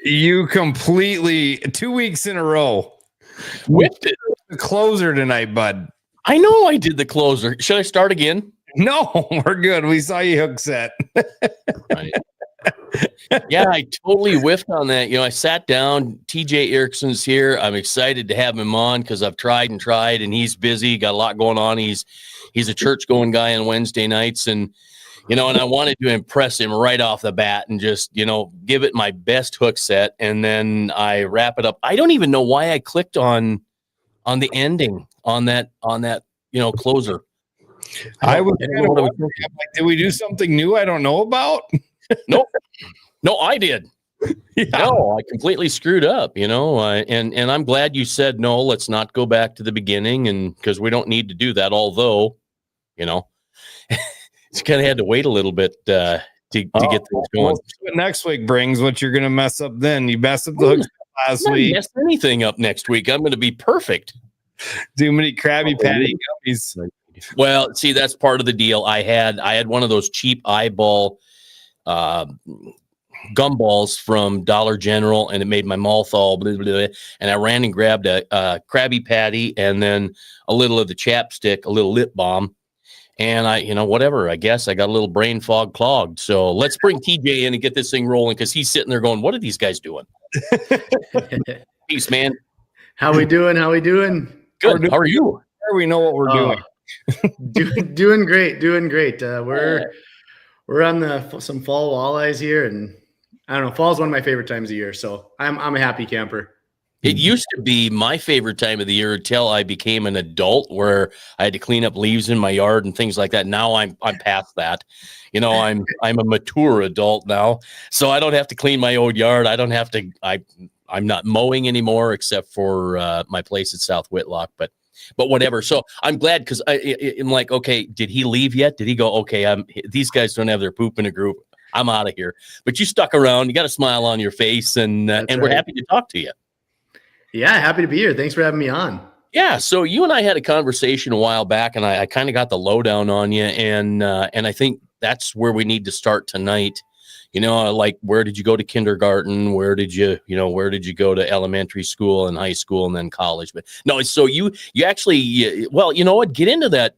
You completely 2 weeks in a row whipped it. The closer tonight, bud. I know I did the closer. Should I start again? No, we're good. We saw you hook set. Right. Yeah, I totally whiffed on that. I sat down. TJ Erickson's here. I'm excited to have him on because I've tried, and he's busy. Got a lot going on. He's a church going guy on Wednesday nights, and and I wanted to impress him right off the bat and just give it my best hook set, and then I wrap it up. I don't even know why I clicked on the ending on that closer. I was like, did we do something new I don't know about? Nope. No, I did. Yeah. No, I completely screwed up, and I'm glad you said, no, let's not go back to the beginning, and because we don't need to do that, although, it's kind of had to wait a little bit to get things going. We'll see what next week brings, what you're going to mess up then. You messed up the hooks last week. Mess anything up next week. I'm going to be perfect. Too many Krabby Patty gummies. Well, see, that's part of the deal. I had one of those cheap eyeball gumballs from Dollar General, and it made my mouth all blah, blah, blah, and I ran and grabbed a Krabby Patty and then a little of the chapstick, a little lip balm, and whatever, I guess I got a little brain fog clogged. So let's bring TJ in and get this thing rolling, because he's sitting there going, what are these guys doing? Peace, man. How we doing? Good. How are you? We know what we're doing. Doing great. We're on some fall walleyes here, and I don't know, fall is one of my favorite times of year, so I'm a happy camper. It used to be my favorite time of the year until I became an adult, where I had to clean up leaves in my yard and things like that. Now I'm past that. I'm a mature adult now, so I don't have to clean my old yard. I don't have to. I'm not mowing anymore, except for my place at South Whitlock, but whatever. So I'm glad, because I'm like, okay, did he leave yet? Did he go? Okay, these guys don't have their poop in a group. I'm out of here. But you stuck around. You got a smile on your face, and we're happy to talk to you. Yeah, happy to be here. Thanks for having me on. Yeah, so you and I had a conversation a while back, and I kind of got the lowdown on you, and I think that's where we need to start tonight. Like, where did you go to kindergarten? Where did you go to elementary school and high school and then college? But no, so you actually, well, you know what? Get into that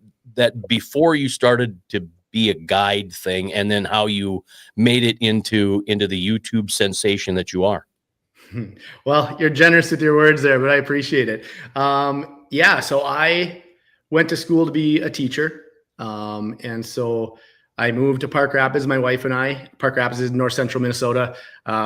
before you started to be a guide thing, and then how you made it into the YouTube sensation that you are. Well, you're generous with your words there, but I appreciate it. So I went to school to be a teacher. And so I moved to Park Rapids, my wife and I. Park Rapids is north central Minnesota,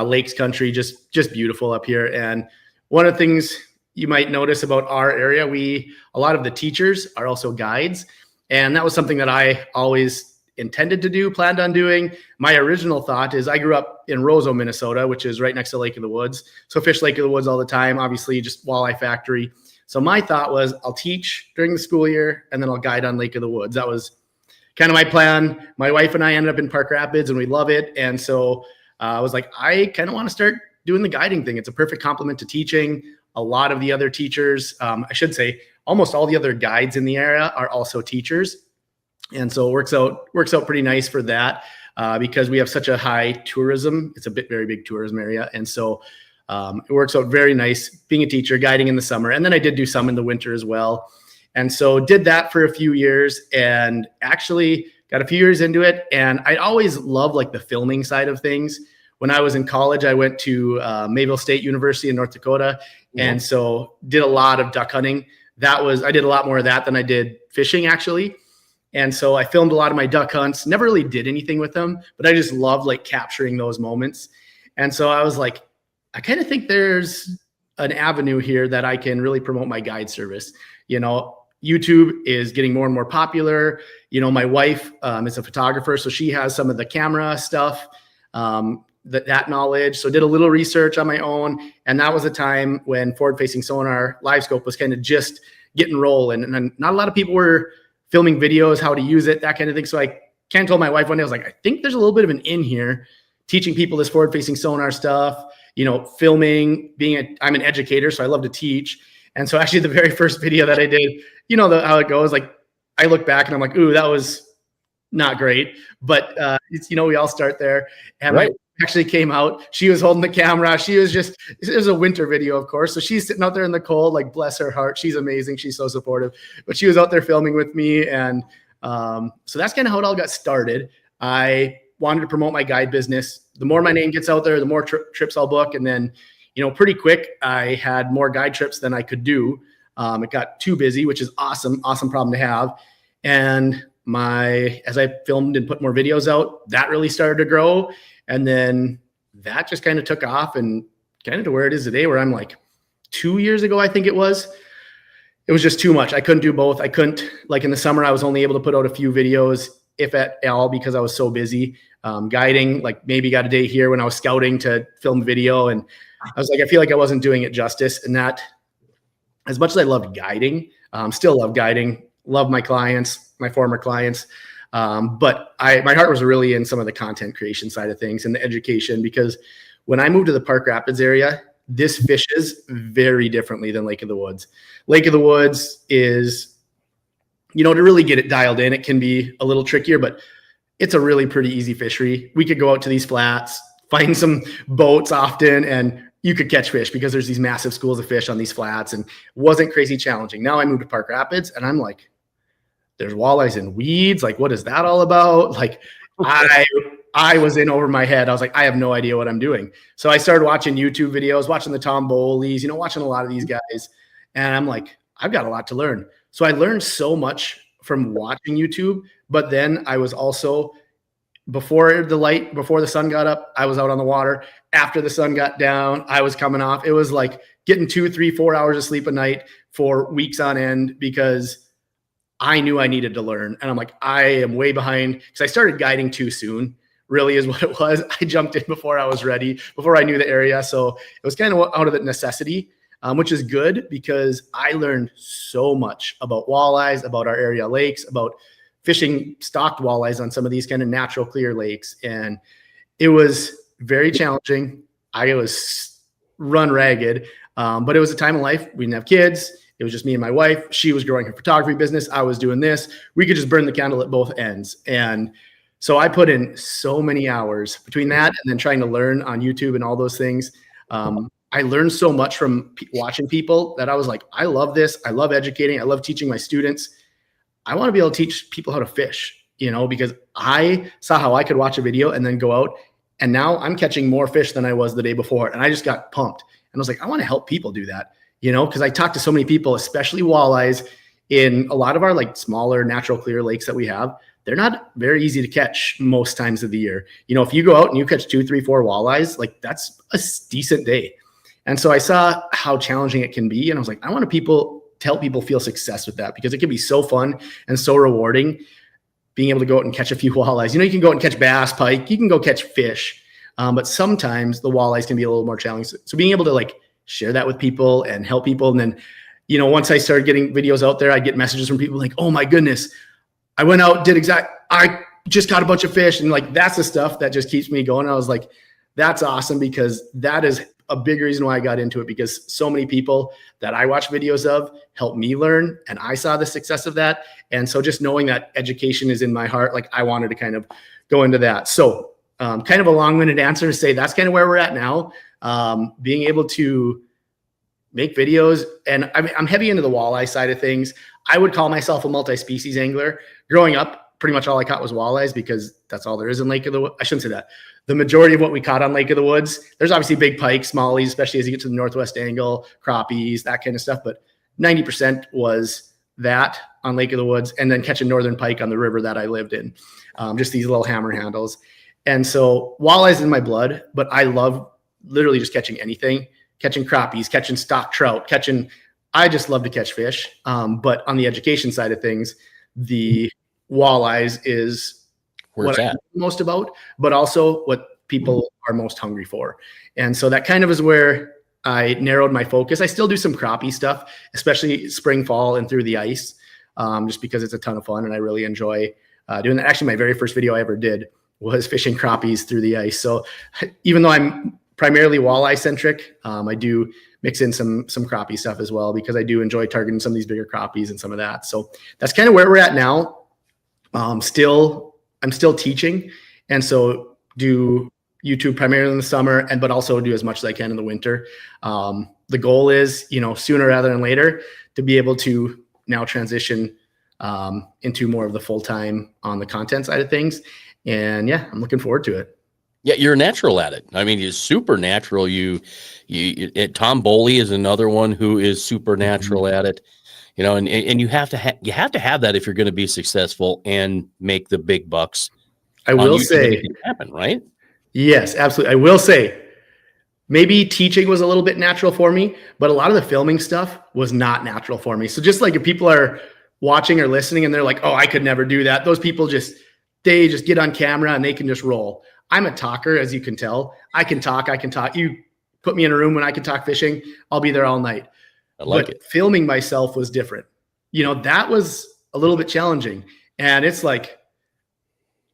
lakes country, just beautiful up here. And one of the things you might notice about our area, a lot of the teachers are also guides. And that was something that I always intended to do, planned on doing. My original thought is, I grew up in Roseau, Minnesota, which is right next to Lake of the Woods. So fish Lake of the Woods all the time, obviously just walleye factory. So my thought was, I'll teach during the school year and then I'll guide on Lake of the Woods. That was kind of my plan. My wife and I ended up in Park Rapids and we love it. And so I was like, I kind of want to start doing the guiding thing. It's a perfect complement to teaching. A lot of the other teachers, I should say, almost all the other guides in the area are also teachers. And so it works out pretty nice for that because we have such a high tourism. It's a very big tourism area. And so it works out very nice being a teacher, guiding in the summer. And then I did do some in the winter as well. And so did that for a few years and actually got a few years into it. And I always loved like the filming side of things. When I was in college, I went to Mayville State University in North Dakota. Yeah. And so did a lot of duck hunting. I did a lot more of that than I did fishing actually. And so I filmed a lot of my duck hunts, never really did anything with them, but I just loved like capturing those moments. And so I was like, I kind of think there's an avenue here that I can really promote my guide service. YouTube is getting more and more popular. My wife is a photographer, so she has some of the camera stuff. that knowledge. So did a little research on my own. And that was a time when forward facing sonar live scope was kind of just getting rolling. And not a lot of people were filming videos, how to use it, that kind of thing. So I kind of told my wife one day, I was like, I think there's a little bit of an in here teaching people this forward facing sonar stuff, filming, I'm an educator, so I love to teach. And so actually the very first video that I did, how it goes, like I look back and I'm like, ooh, that was not great, but we all start there. And right. I actually came out, she was holding the camera. It was a winter video, of course. So she's sitting out there in the cold, like bless her heart. She's amazing. She's so supportive, but she was out there filming with me. And so that's kind of how it all got started. I wanted to promote my guide business. The more my name gets out there, the more trips I'll book. And then, pretty quick, I had more guide trips than I could do. It got too busy, which is awesome problem to have. And as I filmed and put more videos out, that really started to grow. And then that just kind of took off and kind of to where it is today, where I'm like 2 years ago, I think it was just too much. I couldn't do both. I couldn't, like in the summer, I was only able to put out a few videos, if at all, because I was so busy guiding, like maybe got a day here when I was scouting to film video. And I was like, I feel like I wasn't doing it justice. And that, as much as I loved guiding, still love guiding, love my clients, my former clients. But my heart was really in some of the content creation side of things and the education, because when I moved to the Park Rapids area, this fishes very differently than Lake of the Woods. Lake of the Woods is, to really get it dialed in, it can be a little trickier, but it's a really pretty easy fishery. We could go out to these flats, find some boats often, and you could catch fish because there's these massive schools of fish on these flats, and it wasn't crazy challenging. Now I moved to Park Rapids and I'm like, there's walleyes and weeds. Like, what is that all about? Like, I was in over my head. I was like, I have no idea what I'm doing. So I started watching YouTube videos, watching the Tom Bowleys, watching a lot of these guys. And I'm like, I've got a lot to learn. So I learned so much from watching YouTube, but then I was also, before the sun got up, I was out on the water. After the sun got down, I was coming off. It was like getting 2, 3, 4 hours of sleep a night for weeks on end, because I knew I needed to learn. And I'm like, I am way behind, because I started guiding too soon, really is what it was. I jumped in before I was ready, before I knew the area. So it was kind of out of the necessity, which is good, because I learned so much about walleyes, about our area lakes, about fishing stocked walleyes on some of these kind of natural clear lakes. And it was very challenging. I was run ragged, but it was a time in life. We didn't have kids. It was just me and my wife. She was growing her photography business. I was doing this. We could just burn the candle at both ends. And so I put in so many hours between that and then trying to learn on YouTube and all those things. I learned so much from watching people that I was like, I love this. I love educating. I love teaching my students. I want to be able to teach people how to fish, because I saw how I could watch a video and then go out, and now I'm catching more fish than I was the day before. And I just got pumped. And I was like, I want to help people do that, because I talk to so many people, especially walleyes, in a lot of our like smaller natural clear lakes that we have. They're not very easy to catch most times of the year. If you go out and you catch 2, 3, 4 walleyes, like that's a decent day. And so I saw how challenging it can be. And I was like, I want to help people feel success with that, because it can be so fun and so rewarding being able to go out and catch a few walleyes. You can go out and catch bass, pike, you can go catch fish. But sometimes the walleyes can be a little more challenging. So being able to like share that with people and help people. And then, once I started getting videos out there, I'd get messages from people like, oh my goodness, I went out, I just caught a bunch of fish. And like, that's the stuff that just keeps me going. And I was like, that's awesome, because that is a big reason why I got into it, because so many people that I watch videos of helped me learn, and I saw the success of that. And so just knowing that education is in my heart, like I wanted to kind of go into that. So kind of a long-winded answer to say that's kind of where we're at now. Being able to make videos, and I'm heavy into the walleye side of things. I would call myself a multi-species angler. Growing up, pretty much all I caught was walleyes, because that's all there is in Lake of the Woods. I shouldn't say that. The majority of what we caught on Lake of the Woods, there's obviously big pike, smallies, especially as you get to the northwest angle, crappies, that kind of stuff. But 90% was that on Lake of the Woods, and then catching northern pike on the river that I lived in, just these little hammer handles. And so walleyes in my blood, but I love literally just catching anything, catching crappies, catching stock trout, I just love to catch fish. But on the education side of things, the walleyes is what I'm most about, but also what people are most hungry for. And so that kind of is where I narrowed my focus. I still do some crappie stuff, especially spring, fall, and through the ice, just because it's a ton of fun and I really enjoy doing that. Actually, my very first video I ever did was fishing crappies through the ice. So even though I'm primarily walleye centric, I do mix in some crappie stuff as well, because I do enjoy targeting some of these bigger crappies and some of that. So that's kind of where we're at now. I'm still teaching, and so do YouTube primarily in the summer, but also do as much as I can in the winter. The goal is, sooner rather than later, to be able to now transition into more of the full-time on the content side of things. And yeah, I'm looking forward to it. Yeah, you're a natural at it. I mean, you're super natural. Tom Boley is another one who is super natural at it. And you have to have that if you're going to be successful and make the big bucks. I will say it can happen, right? Yes, absolutely. I will say maybe teaching was a little bit natural for me, but a lot of the filming stuff was not natural for me. So just like if people are watching or listening and they're like, oh, I could never do that. Those people they just get on camera and they can just roll. I'm a talker, as you can tell. I can talk. You put me in a room when I can talk fishing, I'll be there all night. But filming myself was different. That was a little bit challenging. And it's like,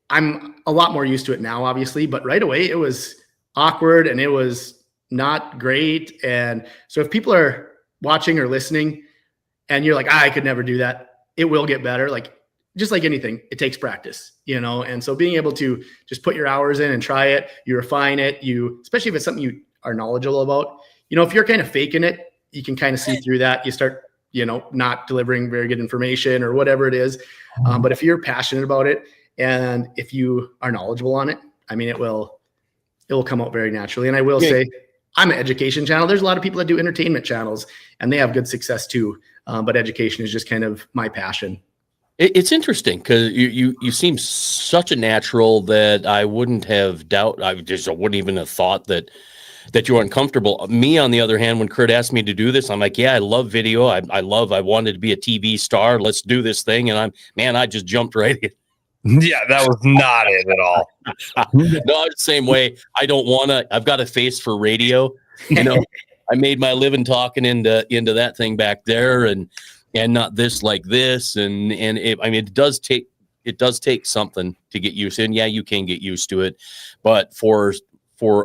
I'm a lot more used to it now, obviously, but right away it was awkward and it was not great. And so if people are watching or listening and you're like, I could never do that, it will get better. Like, just like anything, it takes practice, and so being able to just put your hours in and try it, you refine it, especially if it's something you are knowledgeable about, if you're kind of faking it, you can kind of see through that. You start, not delivering very good information or whatever it is. But if you're passionate about it and if you are knowledgeable on it, I mean, it will come out very naturally. And I will say, I'm an education channel. There's a lot of people that do entertainment channels and they have good success too. But education is just kind of my passion. It's interesting because you seem such a natural that I wouldn't have I wouldn't even have thought that you were uncomfortable. Me, on the other hand, when Kurt asked me to do this, I'm like, yeah, I love video. I wanted to be a TV star. Let's do this thing. And I just jumped right in. Yeah, that was not it at all. No, it's the same way. I don't want to. I've got a face for radio. I made my living talking into that thing back there, and not this like this. And it does take something to get used to. And yeah, you can get used to it, but for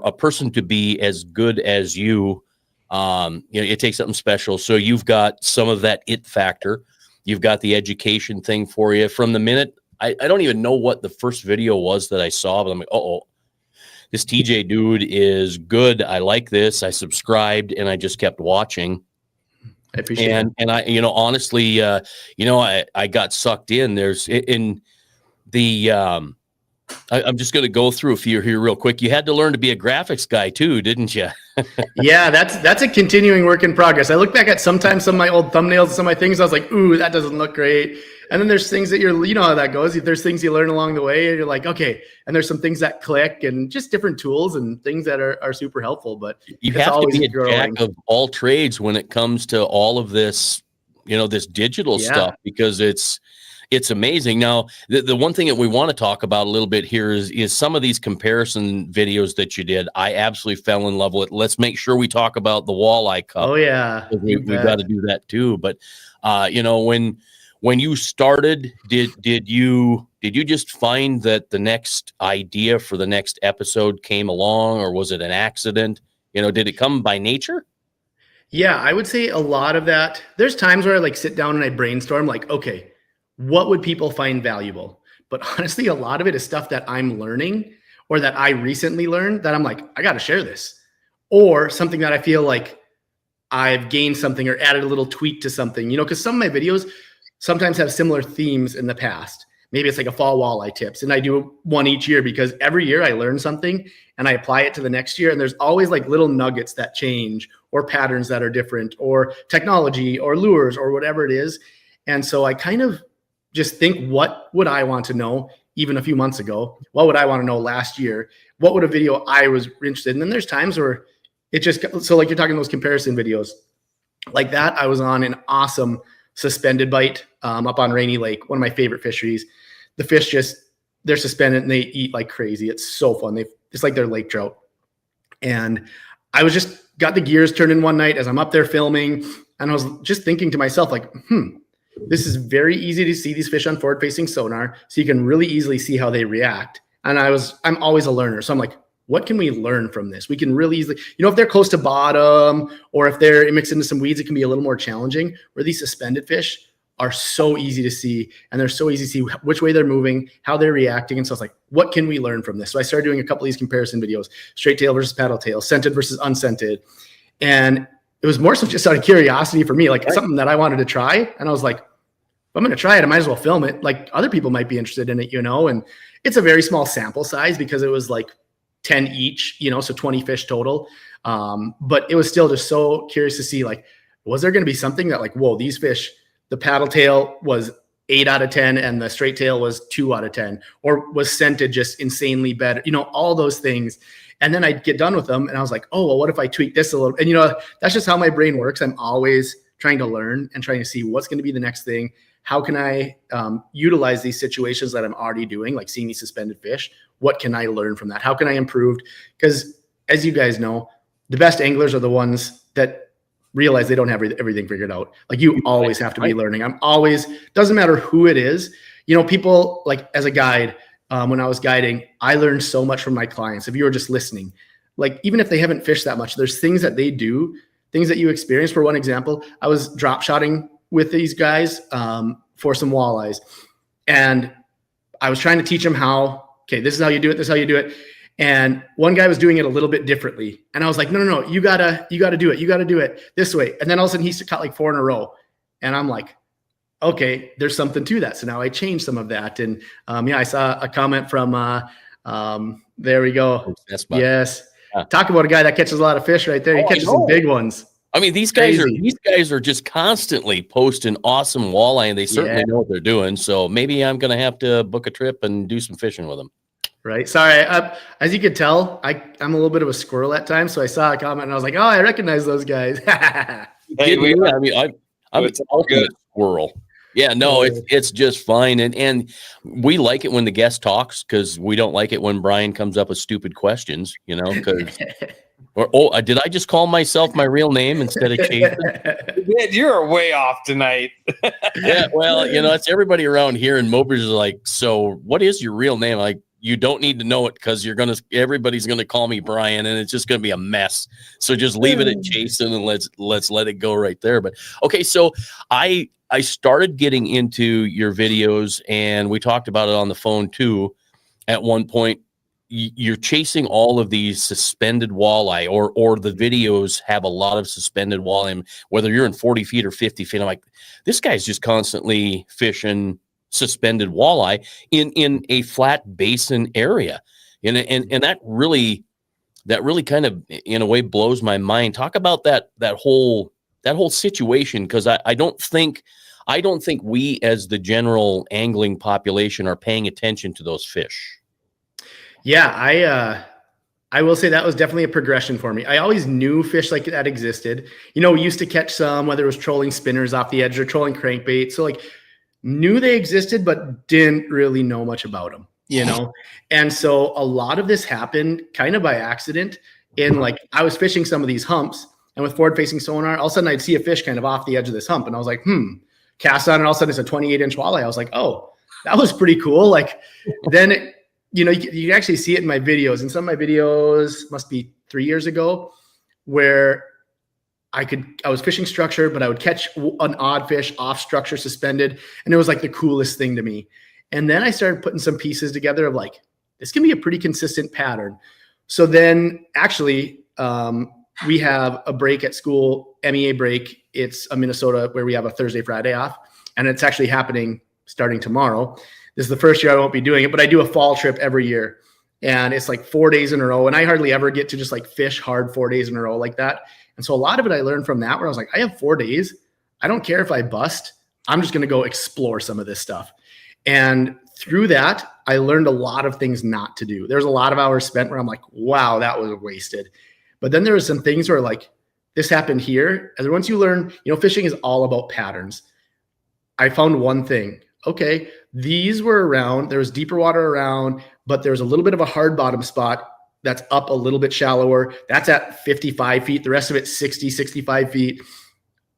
a person to be as good as you, it takes something special. So you've got some of that it factor. You've got the education thing for you from the minute. I don't even know what the first video was that I saw, but I'm like, oh, this TJ dude is good. I like this. I subscribed and I just kept watching. I appreciate it. And I, honestly, I got sucked in. There's in the, I'm just going to go through a few here real quick. You had to learn to be a graphics guy too, didn't you? Yeah, that's a continuing work in progress. I look back at sometimes some of my old thumbnails, some of my things. I was like, ooh, that doesn't look great. And then there's things that you know how that goes. There's things you learn along the way and you're like, okay. And there's some things that click and just different tools and things that are super helpful, but you have to be a jack of all trades when it comes to all of this, this digital stuff, because it's amazing. Now, the one thing that we want to talk about a little bit here is some of these comparison videos that you did. I absolutely fell in love with. Let's make sure we talk about the Walleye Cup. Oh yeah. We've got to do that too. But, when you started, did you just find that the next idea for the next episode came along, or was it an accident? Did it come by nature? Yeah, I would say a lot of that. There's times where I sit down and I brainstorm okay, what would people find valuable? But honestly, a lot of it is stuff that I'm learning or that I recently learned that I'm like, I got to share this, or something that I feel like I've gained something or added a little tweak to something, because some of my videos sometimes have similar themes in the past. Maybe it's like a fall walleye tips, and I do one each year because every year I learn something and I apply it to the next year. And there's always little nuggets that change or patterns that are different or technology or lures or whatever it is. And so I kind of just think, what would I want to know even a few months ago? What would I want to know last year? What would a video I was interested in? And then there's times where it just, so you're talking those comparison videos like that. I was on an awesome suspended bite up on Rainy Lake, one of my favorite fisheries. The fish they're suspended and they eat like crazy. It's so fun. just like their lake trout. And I was just got the gears turned in one night as I'm up there filming. And I was just thinking to myself, like, this is very easy to see these fish on forward facing sonar. So you can really easily see how they react. And I'm always a learner. So I'm like, what can we learn from this? We can really easily, if they're close to bottom or if they're mixed into some weeds, it can be a little more challenging. Where these suspended fish are so easy to see, and they're so easy to see which way they're moving, how they're reacting. And so I was like, what can we learn from this? So I started doing a couple of these comparison videos, straight tail versus paddle tail, scented versus unscented. And it was more so just out of curiosity for me, like something that I wanted to try. And I was like, if I'm going to try it, I might as well film it. Like other people might be interested in it, and it's a very small sample size because it was like 10 each, so 20 fish total. But it was still just so curious to see, like, was there going to be something that like, whoa, these fish, the paddle tail was 8 out of 10 and the straight tail was 2 out of 10, or was scented just insanely better, all those things. And then I'd get done with them and I was like, oh, well, what if I tweak this a little? And that's just how my brain works. I'm always trying to learn and trying to see what's going to be the next thing. How can I utilize these situations that I'm already doing, like seeing these suspended fish? What can I learn from that? How can I improve? Because as you guys know, the best anglers are the ones that realize they don't have everything figured out. Like you always have to be learning. Doesn't matter who it is. People, like as a guide, when I was guiding, I learned so much from my clients. If you were just listening, like even if they haven't fished that much, there's things that they do, things that you experience. For one example, I was drop shotting with these guys for some walleyes. And I was trying to teach them this is how you do it. This is how you do it. And one guy was doing it a little bit differently. And I was like, no, you gotta do it. You gotta do it this way. And then all of a sudden he caught like 4 in a row. And I'm like, okay, there's something to that. So now I changed some of that. And I saw a comment from, there we go. Yes. Talk about a guy that catches a lot of fish right there. He catches some big ones. I mean, these guys are just constantly posting awesome walleye, and they certainly know what they're doing. So maybe I'm going to have to book a trip and do some fishing with them. Right. Sorry. As you could tell, I'm a little bit of a squirrel at times. So I saw a comment and I was like, oh, I recognize those guys. I'm a good squirrel. Yeah, no, it's just fine. And we like it when the guest talks because we don't like it when Brian comes up with stupid questions, because did I just call myself my real name instead of Chase? You're way off tonight. Yeah, well, it's everybody around here, and Mobers is like, so what is your real name? Like, you don't need to know it because everybody's gonna call me Brian, and it's just gonna be a mess. So just leave it at Jason and let's let it go right there. But okay, so I started getting into your videos, and we talked about it on the phone too. At one point, you're chasing all of these suspended walleye, or the videos have a lot of suspended walleye. Whether you're in 40 feet or 50 feet, I'm like, this guy's just constantly fishing suspended walleye in a flat basin area, and that really kind of in a way blows my mind. Talk about that whole situation, because I don't think we as the general angling population are paying attention to those fish. Yeah, I will say that was definitely a progression for me. I always knew fish like that existed. We used to catch some, whether it was trolling spinners off the edge or trolling crankbait. So like knew they existed, but didn't really know much about them, And so a lot of this happened kind of by accident. In like, I was fishing some of these humps, and with forward facing sonar, all of a sudden I'd see a fish kind of off the edge of this hump. And I was like, cast on, and all of a sudden it's a 28-inch walleye. I was like, oh, that was pretty cool. Like then, you can actually see it in my videos. And some of my videos must be 3 years ago, where I was fishing structure, but I would catch an odd fish off structure suspended. And it was like the coolest thing to me. And then I started putting some pieces together of like, this can be a pretty consistent pattern. So then actually we have a break at school, MEA break. It's a Minnesota where we have a Thursday, Friday off. And it's actually happening starting tomorrow. This is the first year I won't be doing it, but I do a fall trip every year. And it's like 4 days in a row. And I hardly ever get to just like fish hard 4 days in a row like that. And so a lot of it I learned from that, where I was like, I have 4 days. I don't care if I bust. I'm just going to go explore some of this stuff. And through that, I learned a lot of things not to do. There's a lot of hours spent where I'm like, wow, that was wasted. But then there was some things where like, this happened here. And then once you learn, fishing is all about patterns. I found one thing. Okay, these were around. There was deeper water around, but there was a little bit of a hard bottom spot that's up a little bit shallower. That's at 55 feet. The rest of it's 60, 65 feet.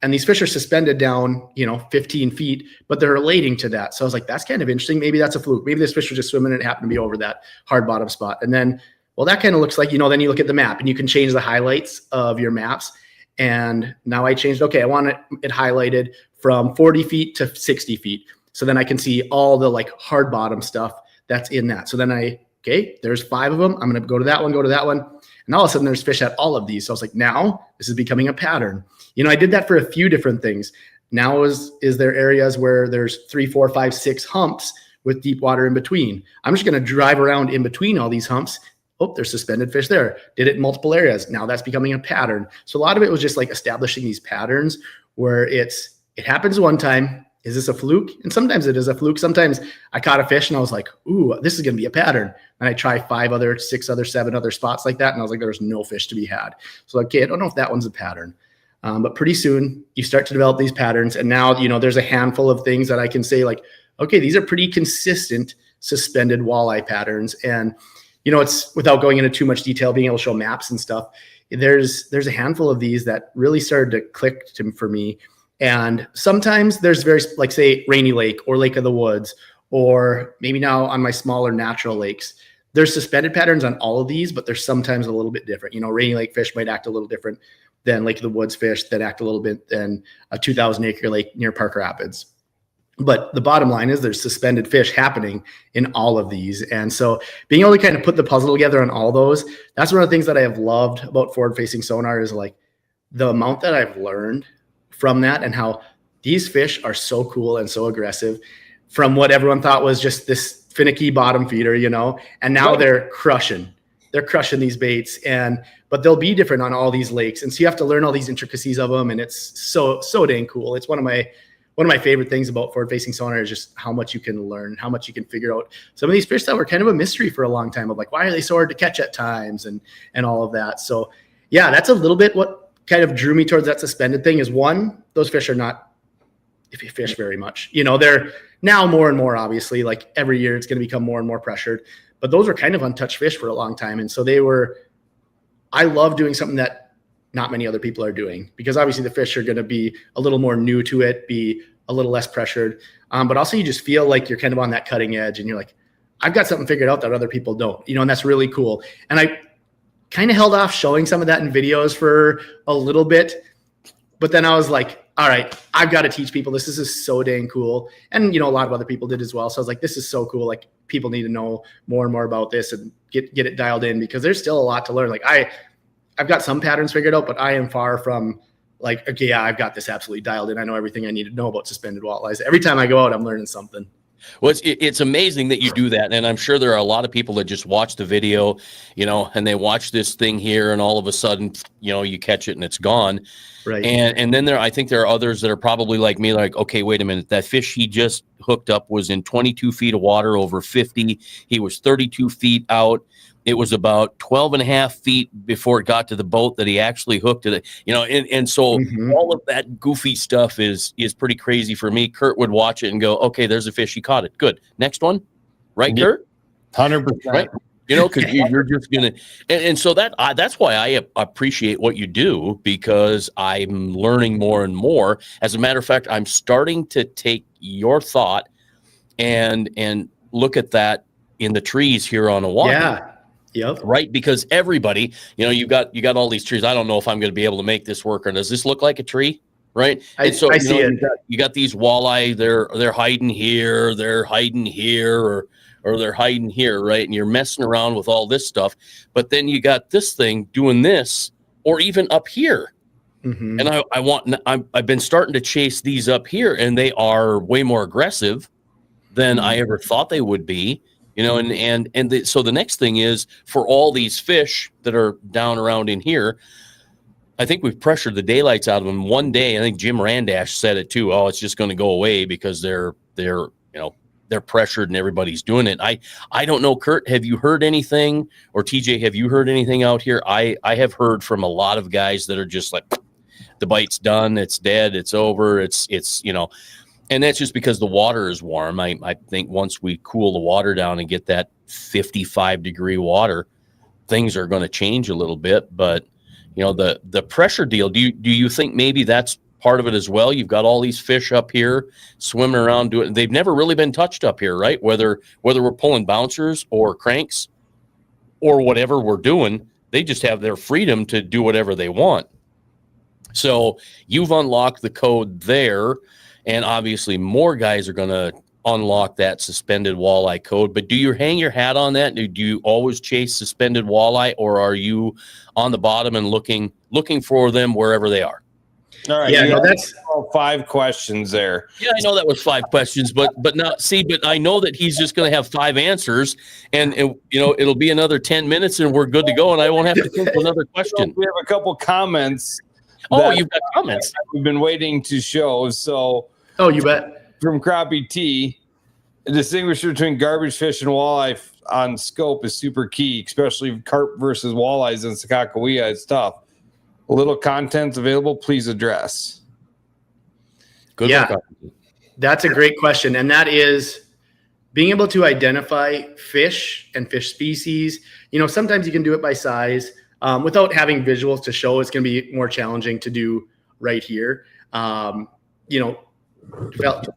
And these fish are suspended down, 15 feet, but they're relating to that. So I was like, that's kind of interesting. Maybe that's a fluke. Maybe this fish was just swimming and it happened to be over that hard bottom spot. And then, well, that kind of looks like, then you look at the map and you can change the highlights of your maps. And now I changed, okay, I want it highlighted from 40 feet to 60 feet. So then I can see all the like hard bottom stuff that's in that. So then okay, there's 5 of them. I'm going to go to that one. And all of a sudden there's fish at all of these. So I was like, now this is becoming a pattern. I did that for a few different things. Now is there areas where there's 3, 4, 5, 6 humps with deep water in between? I'm just going to drive around in between all these humps. Oh, there's suspended fish there. Did it in multiple areas. Now that's becoming a pattern. So a lot of it was just like establishing these patterns where it happens one time. Is this a fluke? And sometimes it is a fluke. Sometimes I caught a fish and I was like, ooh, this is going to be a pattern. And I try 5 other, 6 other, 7 other spots like that. And I was like, there's no fish to be had. So okay, I don't know if that one's a pattern. But pretty soon you start to develop these patterns. And now, there's a handful of things that I can say like, okay, these are pretty consistent suspended walleye patterns. And, it's without going into too much detail, being able to show maps and stuff. There's a handful of these that really started to click for me. And sometimes there's like say Rainy Lake or Lake of the Woods, or maybe now on my smaller natural lakes, there's suspended patterns on all of these, but they're sometimes a little bit different. Rainy Lake fish might act a little different than Lake of the Woods fish that act a little bit than a 2,000 acre lake near Park Rapids. But the bottom line is there's suspended fish happening in all of these. And so being able to kind of put the puzzle together on all those, that's one of the things that I have loved about forward facing sonar is like the amount that I've learned from that and how these fish are so cool and so aggressive from what everyone thought was just this finicky bottom feeder, and now they're crushing these baits but they'll be different on all these lakes. And so you have to learn all these intricacies of them. And it's so dang cool. It's one of my favorite things about forward facing sonar is just how much you can learn, how much you can figure out some of these fish that were kind of a mystery for a long time of like, why are they so hard to catch at times and all of that. So yeah, that's a little bit what kind of drew me towards that suspended thing is one, those fish are not, if you fish very much, they're now more and more, obviously, like every year it's going to become more and more pressured, but those were kind of untouched fish for a long time. And so I love doing something that not many other people are doing because obviously the fish are going to be a little more new to it, be a little less pressured. But also you just feel like you're kind of on that cutting edge and you're like, I've got something figured out that other people don't, and that's really cool. And I kind of held off showing some of that in videos for a little bit, but then I was like, all right, I've got to teach people this. This is so dang cool. And, a lot of other people did as well. So I was like, this is so cool. Like people need to know more and more about this and get it dialed in because there's still a lot to learn. Like I've got some patterns figured out, but I am far from like, okay, yeah, I've got this absolutely dialed in. I know everything I need to know about suspended walleyes. Every time I go out, I'm learning something. Well, it's amazing that you do that. And I'm sure there are a lot of people that just watch the video, and they watch this thing here and all of a sudden, you catch it and it's gone. Right. And then I think there are others that are probably like me, like, okay, wait a minute. That fish he just hooked up was in 22 feet of water over 50. He was 32 feet out. It was about 12 and a half feet before it got to the boat that he actually hooked it. And so all of that goofy stuff is pretty crazy for me. Kurt would watch it and go, okay, there's a fish. He caught it. Good. Next one. Right, Kurt? 100%. Right. Because you're just going to. And so that's why I appreciate what you do because I'm learning more and more. As a matter of fact, I'm starting to take your thought and look at that in the trees here on Hawaii. Yeah. Yep. Right. Because everybody, you got all these trees. I don't know if I'm going to be able to make this work or does this look like a tree? Right. I see it. You got these walleye. They're hiding here. They're hiding here or they're hiding here. Right. And you're messing around with all this stuff. But then you got this thing doing this or even up here. Mm-hmm. And I've been starting to chase these up here and they are way more aggressive than I ever thought they would be. So the next thing is for all these fish that are down around in here, I think we've pressured the daylights out of them. One day, I think Jim Randash said it too. Oh, it's just going to go away because they're pressured and everybody's doing it. I don't know, Kurt, have you heard anything or TJ, have you heard anything out here? I have heard from a lot of guys that are just like, the bite's done. It's dead. It's over. It's and that's just because the water is warm. I think once we cool the water down and get that 55-degree water, things are going to change a little bit. But you know, the pressure deal. Do you think maybe that's part of it as well? You've got all these fish up here swimming around doing. They've never really been touched up here, right? Whether we're pulling bouncers or cranks or whatever we're doing, they just have their freedom to do whatever they want. So you've unlocked the code there, and obviously more guys are going to unlock that suspended walleye code. But do you hang your hat on that? Do you always chase suspended walleye, or are you on the bottom and looking for them wherever they are? All right. Yeah, no, that's 5 questions there. Yeah, I know that was 5 questions, but not see. But I know that he's just going to have 5 answers, and you know, it'll be another 10 minutes, and we're good to go, and I won't have to think of another question. We have a couple comments. Oh, you've got comments. We've been waiting to show. So, oh, you bet. From Crappie T, the distinguisher between garbage fish and walleye on scope is super key, especially carp versus walleyes in Sakakawea. It's tough. A little contents available, please address. Good Yeah, luck. that's a great question. And that is being able to identify fish and fish species. You know, sometimes you can do it by size without having visuals to show. It's going to be more challenging to do right here. You know,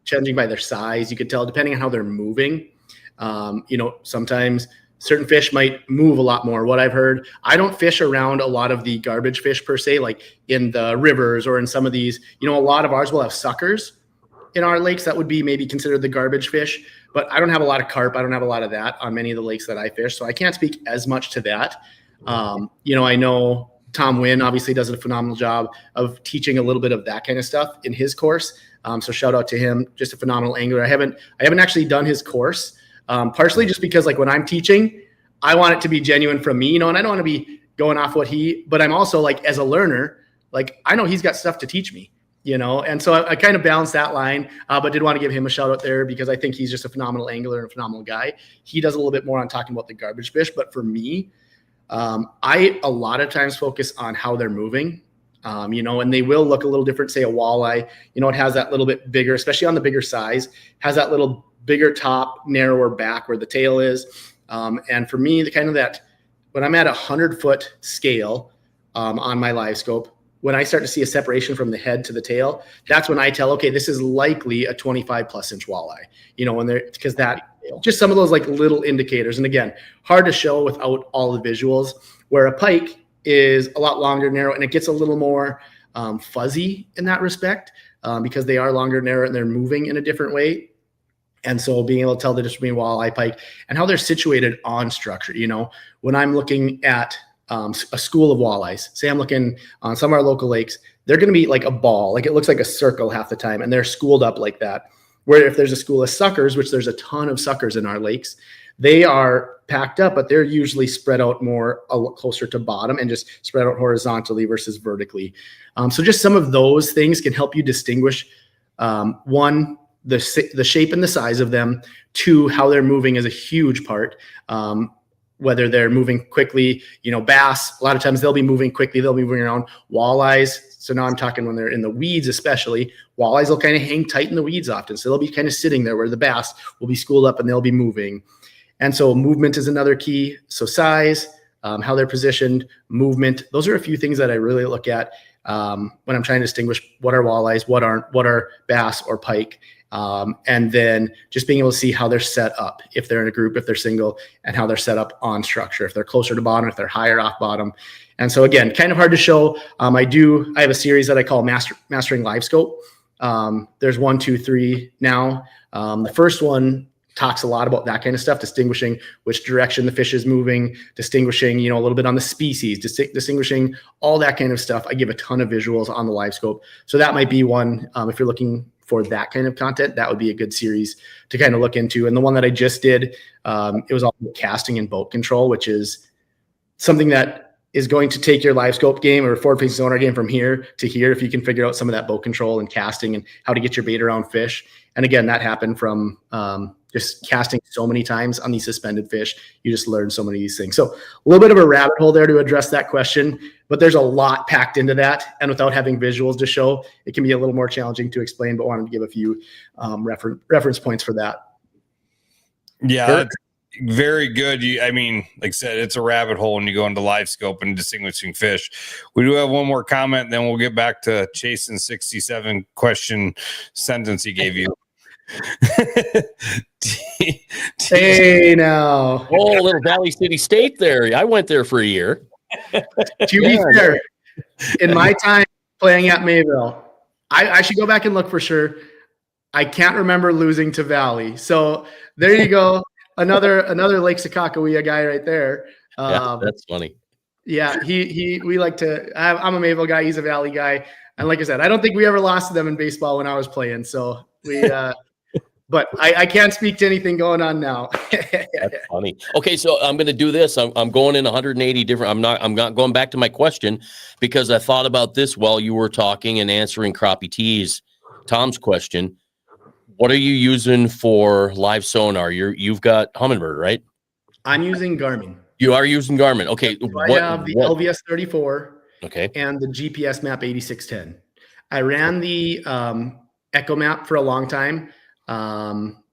changing by their size, you could tell depending on how they're moving. You know, sometimes certain fish might move a lot more. What I've heard, I don't fish around a lot of the garbage fish per se, like in the rivers or in some of these, you know, a lot of ours will have suckers in our lakes. That would be maybe considered the garbage fish, but I don't have a lot of carp. I don't have a lot of that on many of the lakes that I fish. So I can't speak as much to that. You know, I know Tom Wynn obviously does a phenomenal job of teaching a little bit of that kind of stuff in his course. So shout out to him, just a phenomenal angler. I haven't actually done his course. Partially just because like when I'm teaching, I want it to be genuine from me, you know, and I don't want to be going off but I'm also like, as a learner, like I know he's got stuff to teach me, you know? And so I kind of balance that line, but did want to give him a shout out there because I think he's just a phenomenal angler and a phenomenal guy. He does a little bit more on talking about the garbage fish, but for me, I a lot of times focus on how they're moving, you know, and they will look a little different. Say a walleye, you know, it has that little bit bigger, especially on the bigger size, has that little bigger top, narrower back where the tail is. And for me, the kind of that, when I'm at 100-foot scale on my live scope, when I start to see a separation from the head to the tail, that's when I tell, okay, this is likely a 25+ inch walleye, you know, when they're, because that just some of those like little indicators. And again, hard to show without all the visuals, where a pike is a lot longer, narrow, and it gets a little more fuzzy in that respect because they are longer, narrow, and they're moving in a different way. And so being able to tell the difference between walleye, pike, and how they're situated on structure, you know, when I'm looking at a school of walleyes, say I'm looking on some of our local lakes, they're going to be like a ball, like it looks like a circle half the time, and they're schooled up like that. Where if there's a school of suckers, which there's a ton of suckers in our lakes, they are packed up, but they're usually spread out more closer to bottom and just spread out horizontally versus vertically. So just some of those things can help you distinguish, one, the shape and the size of them, 2, how they're moving is a huge part. Whether they're moving quickly, you know, bass, a lot of times they'll be moving quickly, they'll be moving around. Walleyes, so now I'm talking when they're in the weeds especially, walleyes will kind of hang tight in the weeds often. So they'll be kind of sitting there where the bass will be schooled up and they'll be moving. And so movement is another key. So size, how they're positioned, movement, those are a few things that I really look at when I'm trying to distinguish what are walleyes, what are bass or pike. And then just being able to see how they're set up, if they're in a group, if they're single, and how they're set up on structure, if they're closer to bottom, if they're higher off bottom. And so again, kind of hard to show. I have a series that I call Mastering Live Scope. There's 1, 2, 3 now. The first one talks a lot about that kind of stuff, distinguishing which direction the fish is moving, distinguishing, you know, a little bit on the species, distinguishing all that kind of stuff. I give a ton of visuals on the live scope. So that might be one, if you're looking for that kind of content, that would be a good series to kind of look into. And the one that I just did, it was all casting and boat control, which is something that is going to take your live scope game or forward-facing sonar game from here to here if you can figure out some of that boat control and casting and how to get your bait around fish. And again, that happened from just casting so many times on these suspended fish. You just learn so many of these things. So a little bit of a rabbit hole there to address that question, but there's a lot packed into that. And without having visuals to show, it can be a little more challenging to explain, but wanted to give a few reference points for that. Yeah, very good. I mean, like I said, it's a rabbit hole when you go into live scope and distinguishing fish. We do have one more comment, then we'll get back to Chasen's 67 question sentence he gave you. Hey, now. Oh, little Valley City State there. I went there for a year. To be fair, in my time playing at Mayville, I should go back and look for sure. I can't remember losing to Valley. So there you go. Another Lake Sakakawea guy right there. Yeah, that's funny. Yeah, we like to. I'm a Mayville guy. He's a Valley guy. And like I said, I don't think we ever lost to them in baseball when I was playing. So we. But I can't speak to anything going on now. That's funny. Okay, so I'm going to do this. I'm going in 180 different. I'm not going back to my question because I thought about this while you were talking and answering Crappie T's Tom's question. What are you using for live sonar? You've got Humminbird, right? I'm using Garmin. You are using Garmin. Okay. So I have the LVS 34. Okay. And the GPS map 8610. I ran the Echo map for a long time.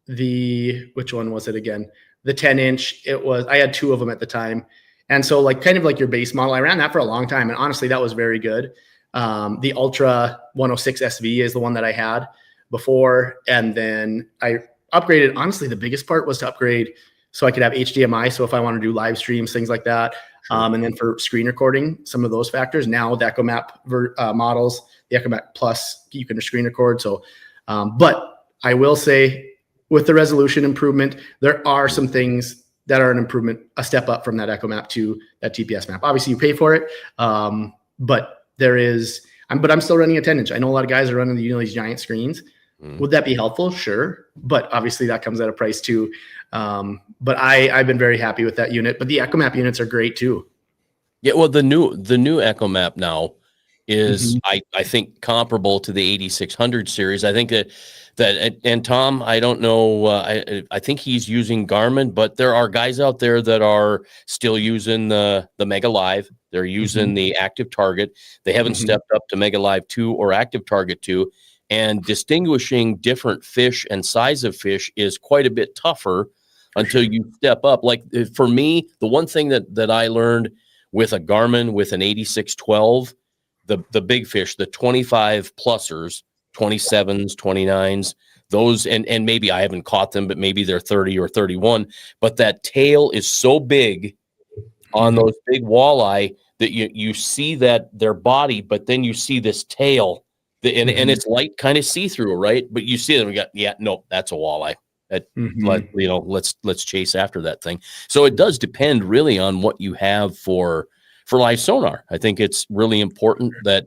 Which one was it again? The 10-inch. I had two of them at the time. And so kind of like your base model, I ran that for a long time. And honestly, that was very good. The Ultra 106 SV is the one that I had before. And then I upgraded. Honestly, the biggest part was to upgrade so I could have HDMI. So if I want to do live streams, things like that. And then for screen recording, some of those factors. Now the Echo map models, the Echo map Plus, you can screen record. So, but I will say with the resolution improvement, there are some things that are an improvement, a step up from that Echo map to that TPS map. Obviously you pay for it. But there is, but I'm still running a 10-inch. I know a lot of guys are running these giant screens. Would that be helpful? Sure. But obviously that comes at a price too. But I've been very happy with that unit, but the Echo map units are great too. Yeah. Well, the new Echo map now is, I think, comparable to the 8600 series. I think that and Tom, I don't know, I think he's using Garmin, but there are guys out there that are still using the Mega Live. They're using the Active Target. They haven't stepped up to Mega Live 2 or Active Target 2, and distinguishing different fish and size of fish is quite a bit tougher until you step up. Like for me, the one thing that I learned with a Garmin with an 8612, the big fish, the 25 plusers, 27s, 29s, those, and maybe I haven't caught them, but maybe they're 30 or 31, but that tail is so big on those big walleye that you see that their body, but then you see this tail and it's light, kind of see-through, right? But you see them, that's a walleye. Let's chase after that thing. So it does depend really on what you have for live sonar. I think it's really important that